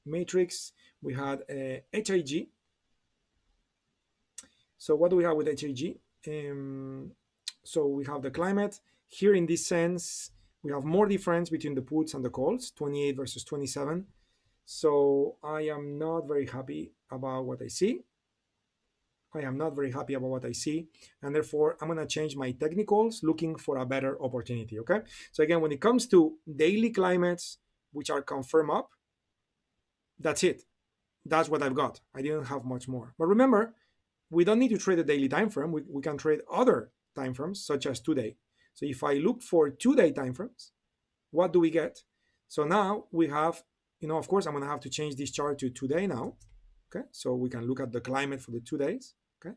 Matrix, we had HIG. So what do we have with HIG? So we have the climate. Here in this sense, we have more difference between the puts and the calls, 28 versus 27. So I am not very happy about what I see. And therefore I'm going to change my technicals, looking for a better opportunity. Okay, so again, when it comes to daily climates which are confirmed up, that's it. That's what I've got. I didn't have much more. But remember, we don't need to trade a daily time frame. We can trade other time frames, such as 2-day. So if I look for 2-day time frames, what do we get? So now we have, of course, I'm going to have to change this chart to 2-day now. Okay, so we can look at the climate for the 2 days. Okay,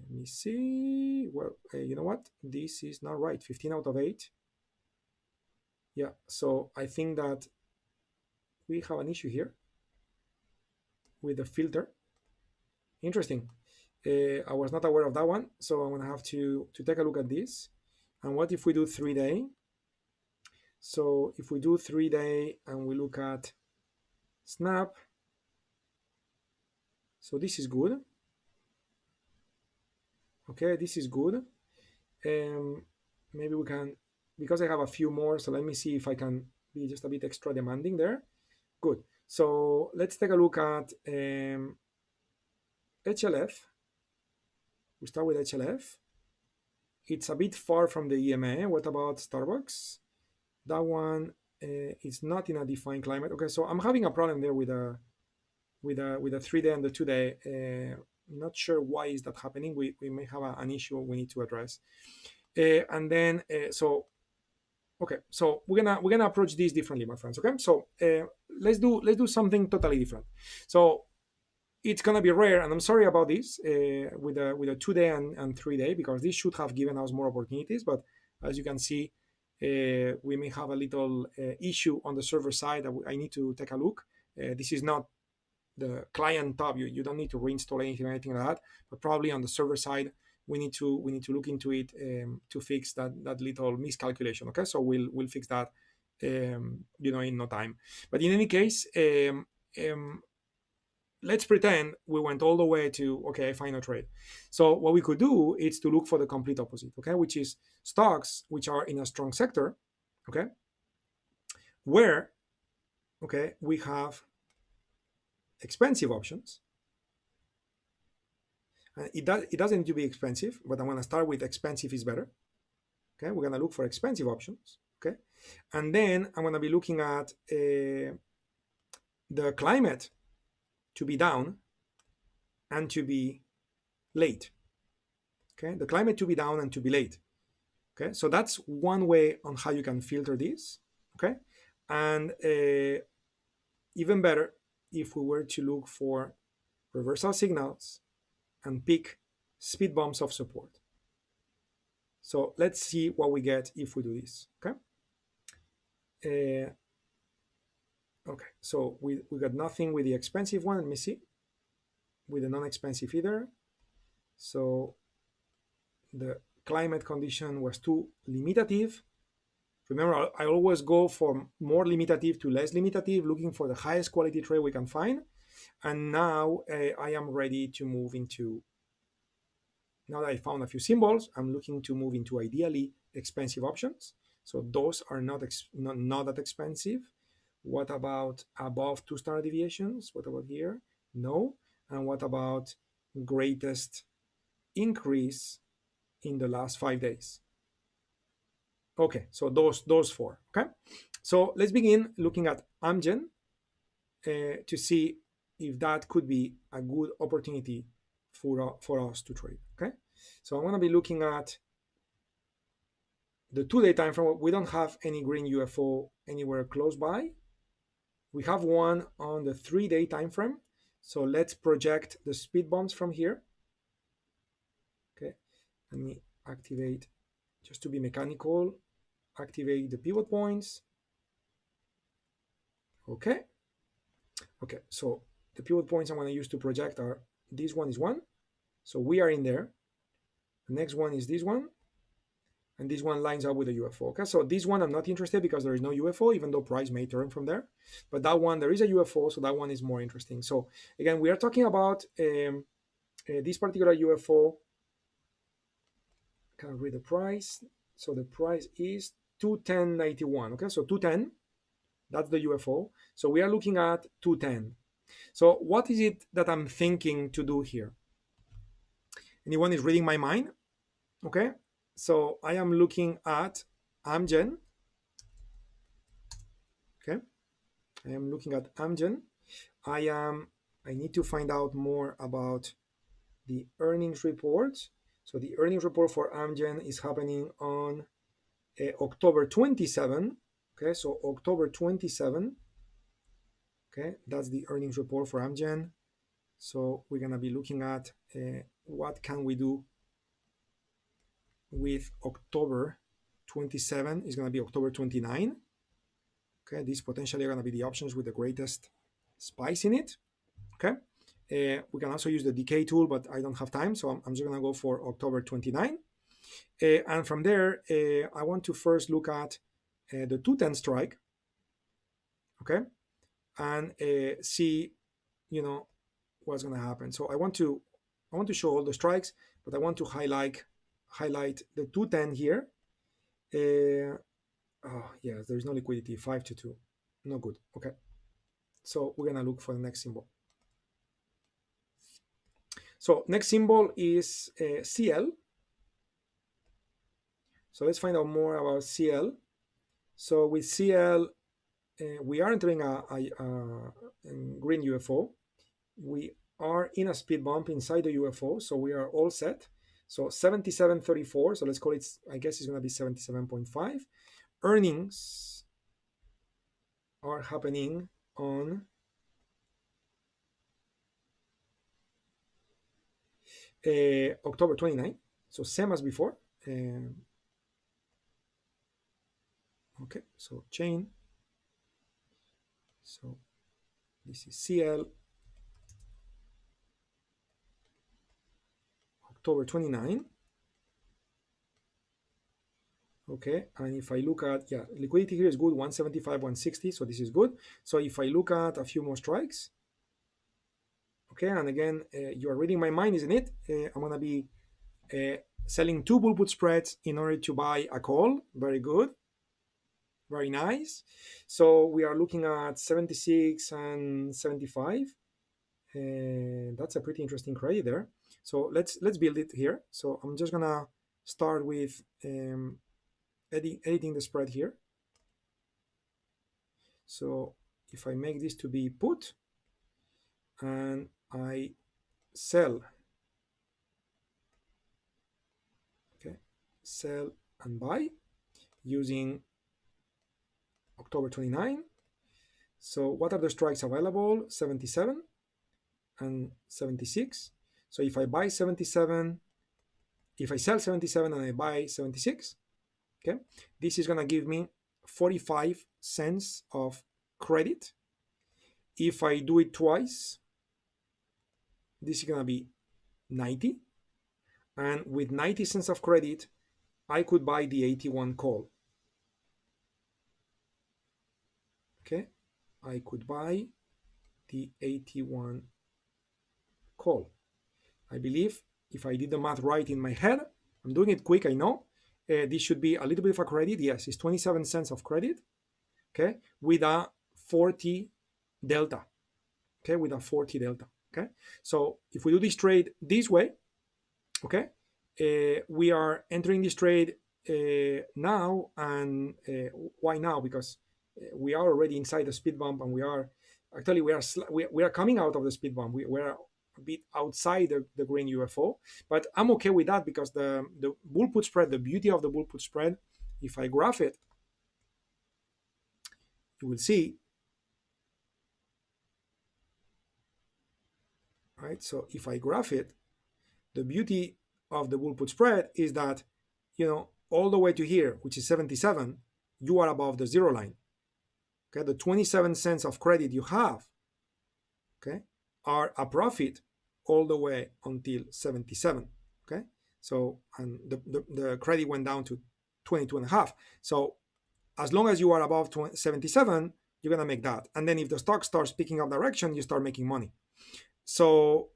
let me see. Well, you know what? This is not right. 15 out of 8. Yeah, so I think that we have an issue here with the filter. Interesting. I was not aware of that one, so I'm gonna have to take a look at this. And what if we do 3-day? So if we do 3-day and we look at snap, so this is good. Okay, this is good. Maybe we can, because I have a few more, so let me see if I can be just a bit extra demanding there. Good. So let's take a look at HLF. We start with HLF. It's a bit far from the EMA. What about Starbucks? That one is not in a defined climate. Okay, so I'm having a problem there with a 3-day and the 2-day. Not sure why is that happening. We may have an issue we need to address. And then okay, so we're gonna approach this differently, my friends. Okay, so let's do something totally different. So it's gonna be rare, and I'm sorry about this with a 2-day and 3-day, because this should have given us more opportunities. But as you can see, we may have a little issue on the server side that I need to take a look. This is not the client tab. You don't need to reinstall anything like that. But probably on the server side, we need to look into it to fix that little miscalculation. Okay, so we'll fix that in no time. But in any case, let's pretend we went all the way to, okay, I find a trade. So what we could do is to look for the complete opposite, okay, which is stocks which are in a strong sector, okay, where, okay, we have expensive options. It doesn't need to be expensive, but I'm going to start with expensive is better. Okay, we're going to look for expensive options. Okay, and then I'm going to be looking at the climate to be down and to be late. Okay, the climate to be down and to be late. Okay, so that's one way on how you can filter this. Okay, and even better if we were to look for reversal signals and pick speed bumps of support. So let's see what we get if we do this. Okay. Okay, so we got nothing with the expensive one. Let me see. With the non-expensive either. So the climate condition was too limitative. Remember, I always go from more limitative to less limitative, looking for the highest quality trade we can find. And now I am ready to move into, now that I found a few symbols, I'm looking to move into ideally expensive options. So those are not that expensive. What about above 2 standard deviations? What about here? No. And what about greatest increase in the last 5 days? Okay, so those four. Okay, so let's begin looking at Amgen to see if that could be a good opportunity for us to trade. Okay, so I'm going to be looking at the 2-day time frame. We don't have any green UFO anywhere close by. We have one on the 3-day time frame. So let's project the speed bumps from here. Okay, let me activate, just to be mechanical, activate the pivot points. Okay. Okay, so the pivot points I'm going to use to project are, this one is 1. So we are in there. The next one is this one. And this one lines up with the UFO. Okay, so this one I'm not interested because there is no UFO, even though price may turn from there. But that one, there is a UFO, so that one is more interesting. So again, we are talking about this particular UFO. Can I read the price? So the price is 210.91. Okay, so 210, that's the UFO. So we are looking at 210. So what is it that I'm thinking to do here? Anyone is reading my mind? Okay, so I am looking at Amgen. Okay, I am looking at Amgen. I need to find out more about the earnings report. So the earnings report for Amgen is happening on October 27. Okay, so October 27. Okay, that's the earnings report for Amgen. So we're gonna be looking at what can we do with October 27 is going to be October 29. Okay, these potentially are going to be the options with the greatest spice in it. Okay, we can also use the decay tool, but I don't have time, so I'm just going to go for October 29. And from there, I want to first look at the 210 strike. Okay, and see, what's going to happen. So I want to show all the strikes, but I want to highlight the 210 here. Oh yeah, there's no liquidity, 5 to 2, no good. Okay, so we're gonna look for the next symbol. So next symbol is CL. So let's find out more about CL. So with CL, we are entering a green UFO. We are in a speed bump inside the UFO, so we are all set. So 77.34, so let's call it, I guess it's going to be 77.5. Earnings are happening on October 29, so same as before. Okay, so chain. So this is CL, October 29. Okay, and if I look at, yeah, liquidity here is good, 175, 160, so this is good. So if I look at a few more strikes, okay, and again, you are reading my mind, isn't it? I'm gonna be selling 2 bull put spreads in order to buy a call. Very good, very nice. So we are looking at 76 and 75. That's a pretty interesting credit there. So let's build it here. So I'm just gonna start with editing the spread here. So if I make this to be put and I sell, okay, sell and buy using October 29. So what are the strikes available? 77 and 76. So if I buy 77 if I sell 77 and I buy 76, okay, this is going to give me 45 cents of credit. If I do it twice, this is going to be 90. And with 90 cents of credit, I could buy the 81 call. Okay, I could buy the 81 call. I believe if I did the math right in my head, I'm doing it quick, I know. This should be a little bit of a credit. Yes, it's 27 cents of credit, okay, with a 40 delta, okay, with a 40 delta, okay. So if we do this trade this way, okay, we are entering this trade now, and why now? Because we are already inside the speed bump, and we are coming out of the speed bump. We are a bit outside the green UFO, but I'm okay with that because the bull put spread, the beauty of the bull put spread, if I graph it, you will see, right? So if I graph it, the beauty of the bull put spread is that, all the way to here, which is 77, you are above the zero line. Okay, the 27 cents of credit you have, okay, are a profit all the way until 77. Okay, so, and the credit went down to 22 and a half. So as long as you are above 77, you're gonna make that. And then if the stock starts picking up direction, you start making money. So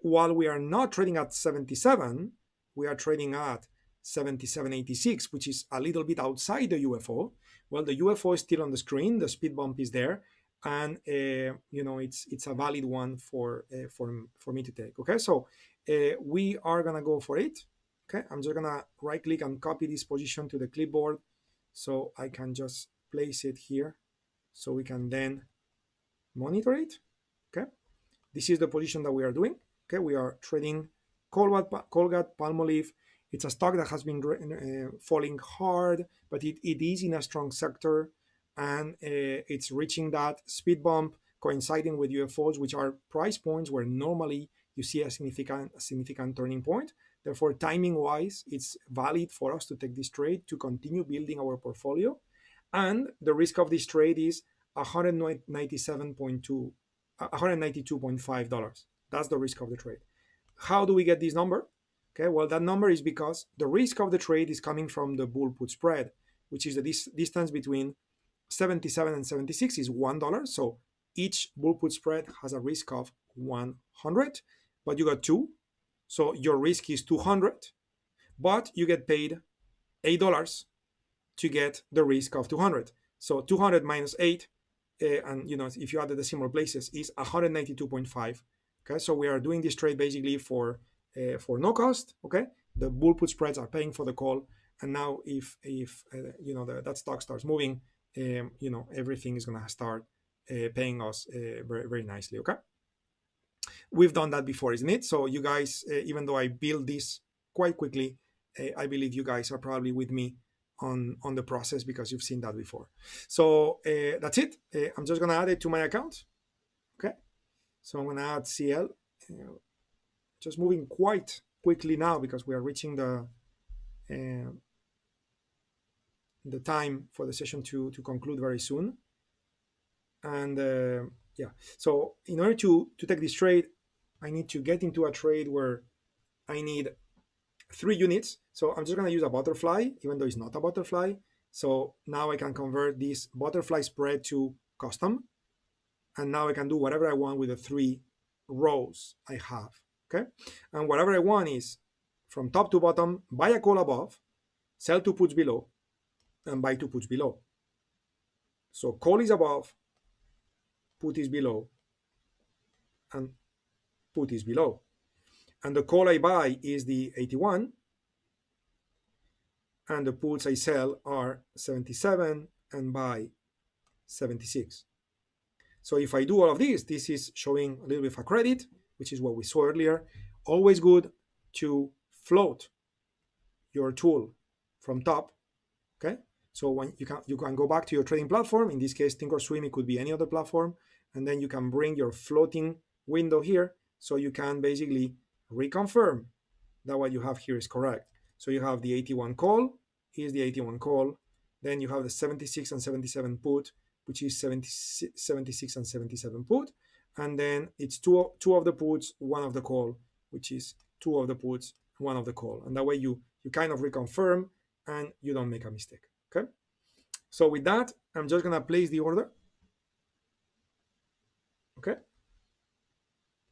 while we are not trading at 77, we are trading at 77.86, which is a little bit outside the UFO. Well, the UFO is still on the screen, the speed bump is there, and it's a valid one for me to take. Okay, so we are gonna go for it. Okay, I'm just gonna right click and copy this position to the clipboard, so I can just place it here, so we can then monitor it. Okay, this is the position that we are doing. Okay, we are trading Colgate-Palmolive. It's a stock that has been falling hard, but it is in a strong sector, and it's reaching that speed bump coinciding with UFOs, which are price points where normally you see a significant turning point. Therefore, timing-wise, it's valid for us to take this trade to continue building our portfolio. And the risk of this trade is $192.5. That's the risk of the trade. How do we get this number? Okay, well, that number is because the risk of the trade is coming from the bull put spread, which is the distance between 77 and 76 is $1. So each bull put spread has a risk of 100, but you got two. So your risk is 200, but you get paid $8 to get the risk of 200. So 200 minus 8, and if you add the decimal places, is 192.5. Okay, so we are doing this trade basically for no cost. Okay, the bull put spreads are paying for the call, and now if that stock starts moving, everything is gonna start paying us very, very nicely. Okay, we've done that before, isn't it? So you guys, even though I build this quite quickly, I believe you guys are probably with me on the process because you've seen that before. So that's it. I'm just gonna add it to my account. Okay, so I'm gonna add CL. Just moving quite quickly now because we are reaching the time for the session to conclude very soon. And yeah, so in order to take this trade, I need to get into a trade where I need 3 units. So I'm just going to use a butterfly, even though it's not a butterfly. So now I can convert this butterfly spread to custom. And now I can do whatever I want with the 3 rows I have. Okay, and whatever I want is from top to bottom, buy a call above, sell 2 puts below, and buy 2 puts below. So call is above, put is below, and put is below. And the call I buy is the 81, and the puts I sell are 77 and buy 76. So if I do all of this, this is showing a little bit of a credit, which is what we saw earlier. Always good to float your tool from top. Okay, so when you can go back to your trading platform. In this case, Thinkorswim, it could be any other platform, and then you can bring your floating window here, so you can basically reconfirm that what you have here is correct. So you have the 81 call, here's the 81 call, then you have the 76 and 77 put, which is 76 and 77 put, and then it's two of the puts, one of the call, which is two of the puts, one of the call, and that way you kind of reconfirm and you don't make a mistake. Okay, so with that, I'm just gonna place the order. Okay,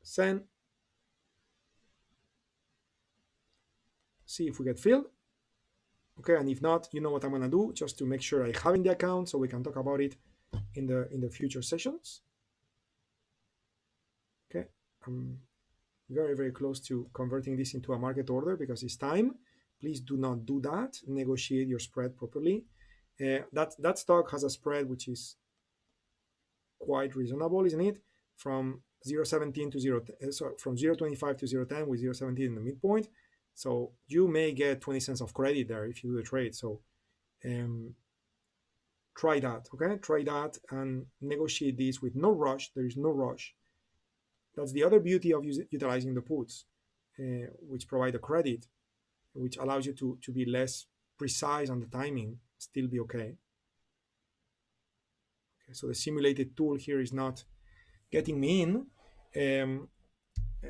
send, see if we get filled. Okay, and if not, you know what I'm gonna do, just to make sure I have in the account so we can talk about it in the future sessions. Okay, I'm very, very close to converting this into a market order because it's time. Please do not do that. Negotiate your spread properly. That stock has a spread which is quite reasonable, isn't it? From 0.17 to 0, sorry, from 0.25 to 0.10 with 0.17 in the midpoint. So you may get 20 cents of credit there if you do the trade. So try that, okay? Try that and negotiate this with no rush. There is no rush. That's the other beauty of utilizing the puts, which provide a credit, which allows you to be less precise on the timing, still be okay. Okay, so the simulated tool here is not getting me in.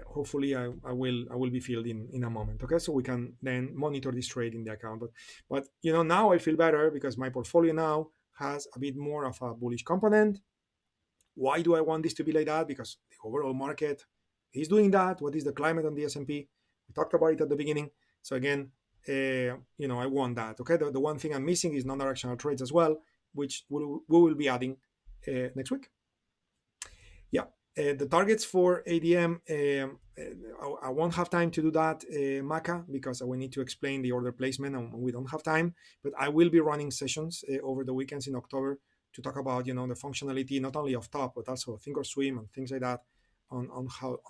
Hopefully I will be filled in a moment. Okay, so we can then monitor this trade in the account. But you know, now I feel better because my portfolio now has a bit more of a bullish component. Why do I want this to be like that? Because the overall market is doing that. What is the climate on the S&P? We talked about it at the beginning. So again, you know, I want that. Okay, the one thing I'm missing is non-directional trades as well, which we will be adding next week. Yeah, the targets for ADM, I won't have time to do that, Maka, because we need to explain the order placement and we don't have time. But I will be running sessions over the weekends in October to talk about, you know, the functionality not only of top but also thinkorswim and things like that on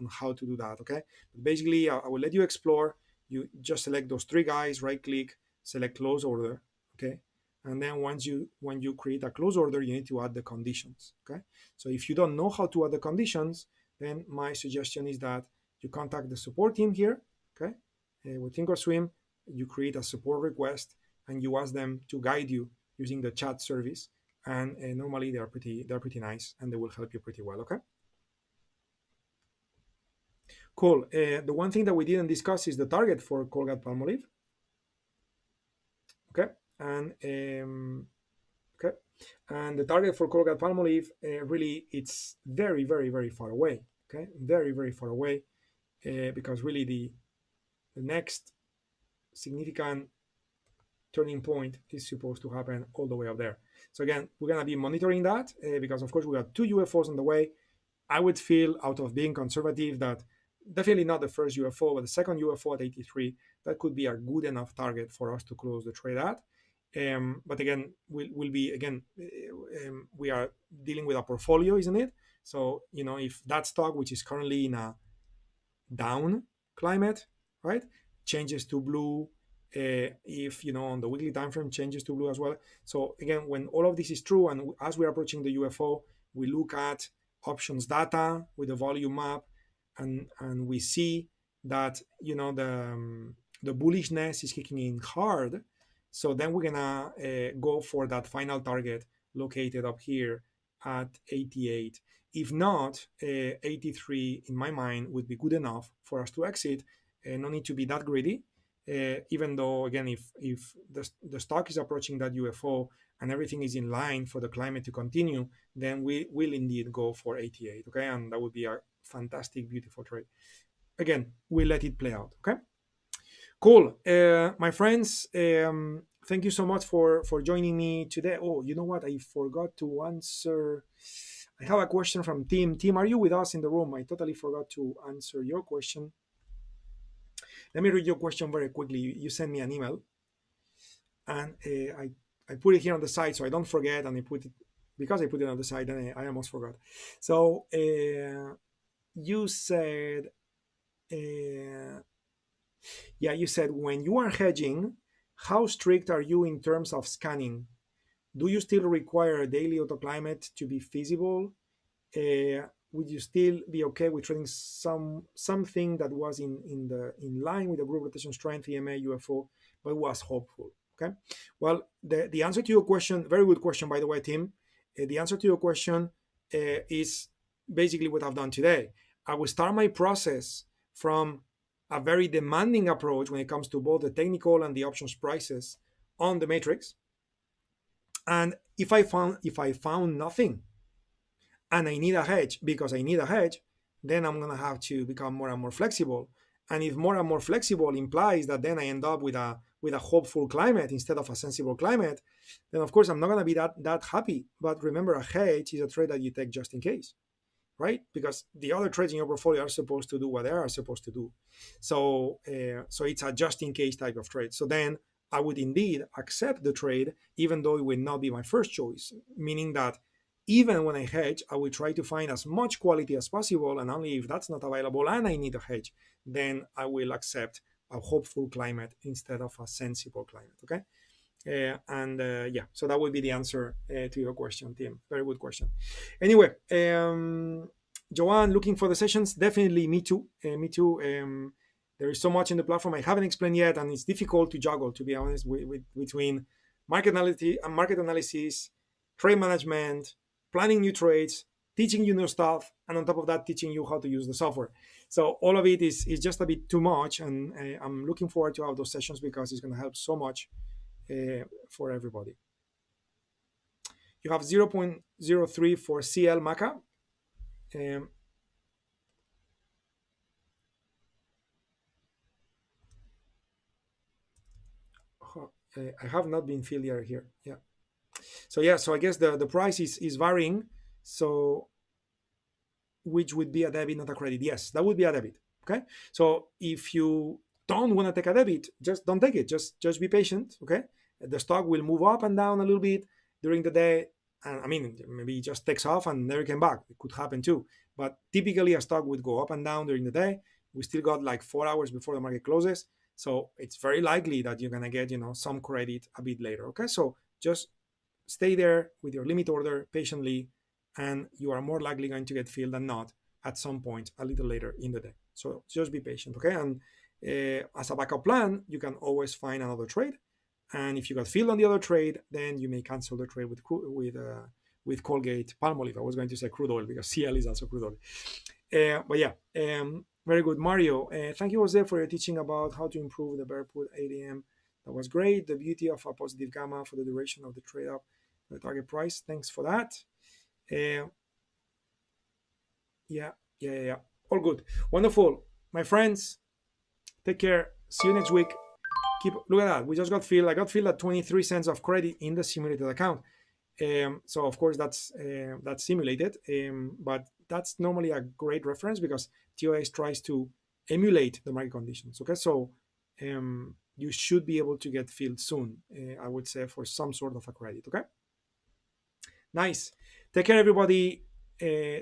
how to do that. Okay, but basically I will let you explore. You just select those three guys, right click, select close order. Okay, and then when you create a close order, you need to add the conditions. Okay, so if you don't know how to add the conditions, then my suggestion is that you contact the support team here. Okay, with thinkorswim, you create a support request and you ask them to guide you using the chat service. And normally they're pretty nice and they will help you pretty well. Okay, cool. The one thing that we didn't discuss is the target for Colgate-Palmolive. Okay, and okay, and the target for Colgate-Palmolive really it's very, very, very far away. Okay, very, very far away because really the next significant turning point is supposed to happen all the way up there. So again, we're gonna be monitoring that because of course we got two UFOs on the way. I would feel, out of being conservative, that definitely not the first UFO, but the second UFO at 83, that could be a good enough target for us to close the trade at. But again, we'll be, again, we are dealing with a portfolio, isn't it? So, you know, if that stock, which is currently in a down climate, right, changes to blue, if, you know, on the weekly time frame changes to blue as well. So again, when all of this is true, and as we're approaching the UFO, we look at options data with the volume map, and we see that, you know, the bullishness is kicking in hard. So then we're gonna go for that final target located up here at 88. If not, 83 in my mind would be good enough for us to exit. No need to be that greedy. Even though, again, if the stock is approaching that UFO and everything is in line for the climate to continue, then we will indeed go for 88. Okay, and that would be a fantastic, beautiful trade. Again, we'll let it play out. Okay, cool. My friends, thank you so much for joining me today. Oh, you know what? I forgot to answer. I have a question from Tim. Tim, are you with us in the room? I totally forgot to answer your question. Let me read your question very quickly. You sent me an email, and I put it here on the side so I don't forget, and I put it, because I put it on the side, and I almost forgot. So you said, yeah, you said, when you are hedging, how strict are you in terms of scanning? Do you still require a daily autoclimate to be feasible? would you still be okay with trading something that was in line with the group rotation strength, EMA, UFO, but was hopeful? Okay. Well, the answer to your question, very good question, by the way, Tim. The answer to your question is basically what I've done today. I will start my process from a very demanding approach when it comes to both the technical and the options prices on the matrix. And if I found nothing and I need a hedge because I need a hedge, then I'm gonna have to become more and more flexible. And if more and more flexible implies that then I end up with a hopeful climate instead of a sensible climate, then of course I'm not gonna be that happy. But remember, a hedge is a trade that you take just in case, right? Because the other trades in your portfolio are supposed to do what they are supposed to do. So it's a just in case type of trade. So then I would indeed accept the trade, even though it would not be my first choice, meaning that even when I hedge, I will try to find as much quality as possible. And only if that's not available and I need a hedge, then I will accept a hopeful climate instead of a sensible climate. Okay. Yeah, so that would be the answer to your question, Tim. Very good question. Anyway, Joanne, looking for the sessions? Definitely, me too. Me too. There is so much in the platform I haven't explained yet, and it's difficult to juggle, to be honest, between market analysis, trade management, planning new trades, teaching you new stuff, and on top of that, teaching you how to use the software. So all of it is just a bit too much, and I'm looking forward to have those sessions because it's going to help so much for everybody. You have 0.03 for CL Maca. I have not been filled here. Yeah. So I guess the price is varying. So which would be a debit, not a credit? Yes, that would be a debit. Okay. So if you don't want to take a debit, just don't take it. Just be patient. Okay. The stock will move up and down a little bit during the day. And I mean, maybe it just takes off and never came back. It could happen too. But typically a stock would go up and down during the day. We still got like 4 hours before the market closes. So it's very likely that you're going to get, some credit a bit later. Okay. So just stay there with your limit order patiently, and you are more likely going to get filled than not at some point a little later in the day. So just be patient. Okay. And as a backup plan, you can always find another trade. And if you got filled on the other trade, then you may cancel the trade with Colgate Palmolive. I was going to say crude oil because CL is also crude oil. But yeah, very good. Mario, thank you, Jose, for your teaching about how to improve the bear put 8 a.m. That was great. The beauty of a positive gamma for the duration of the trade up, the target price. Thanks for that. Yeah. All good. Wonderful. My friends, take care. See you next week. Look at that. We just got filled. I got filled at 23 cents of credit in the simulated account. So of course that's simulated, but that's normally a great reference because TOS tries to emulate the market conditions. Okay, so you should be able to get filled soon. I would say for some sort of a credit. Okay, nice. Take care, everybody.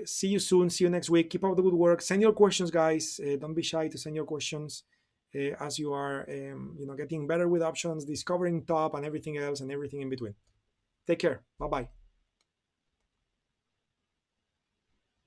See you soon. See you next week. Keep up the good work. Send your questions, guys. Don't be shy to send your questions. As you are, getting better with options, discovering top and everything else and everything in between. Take care. Bye-bye.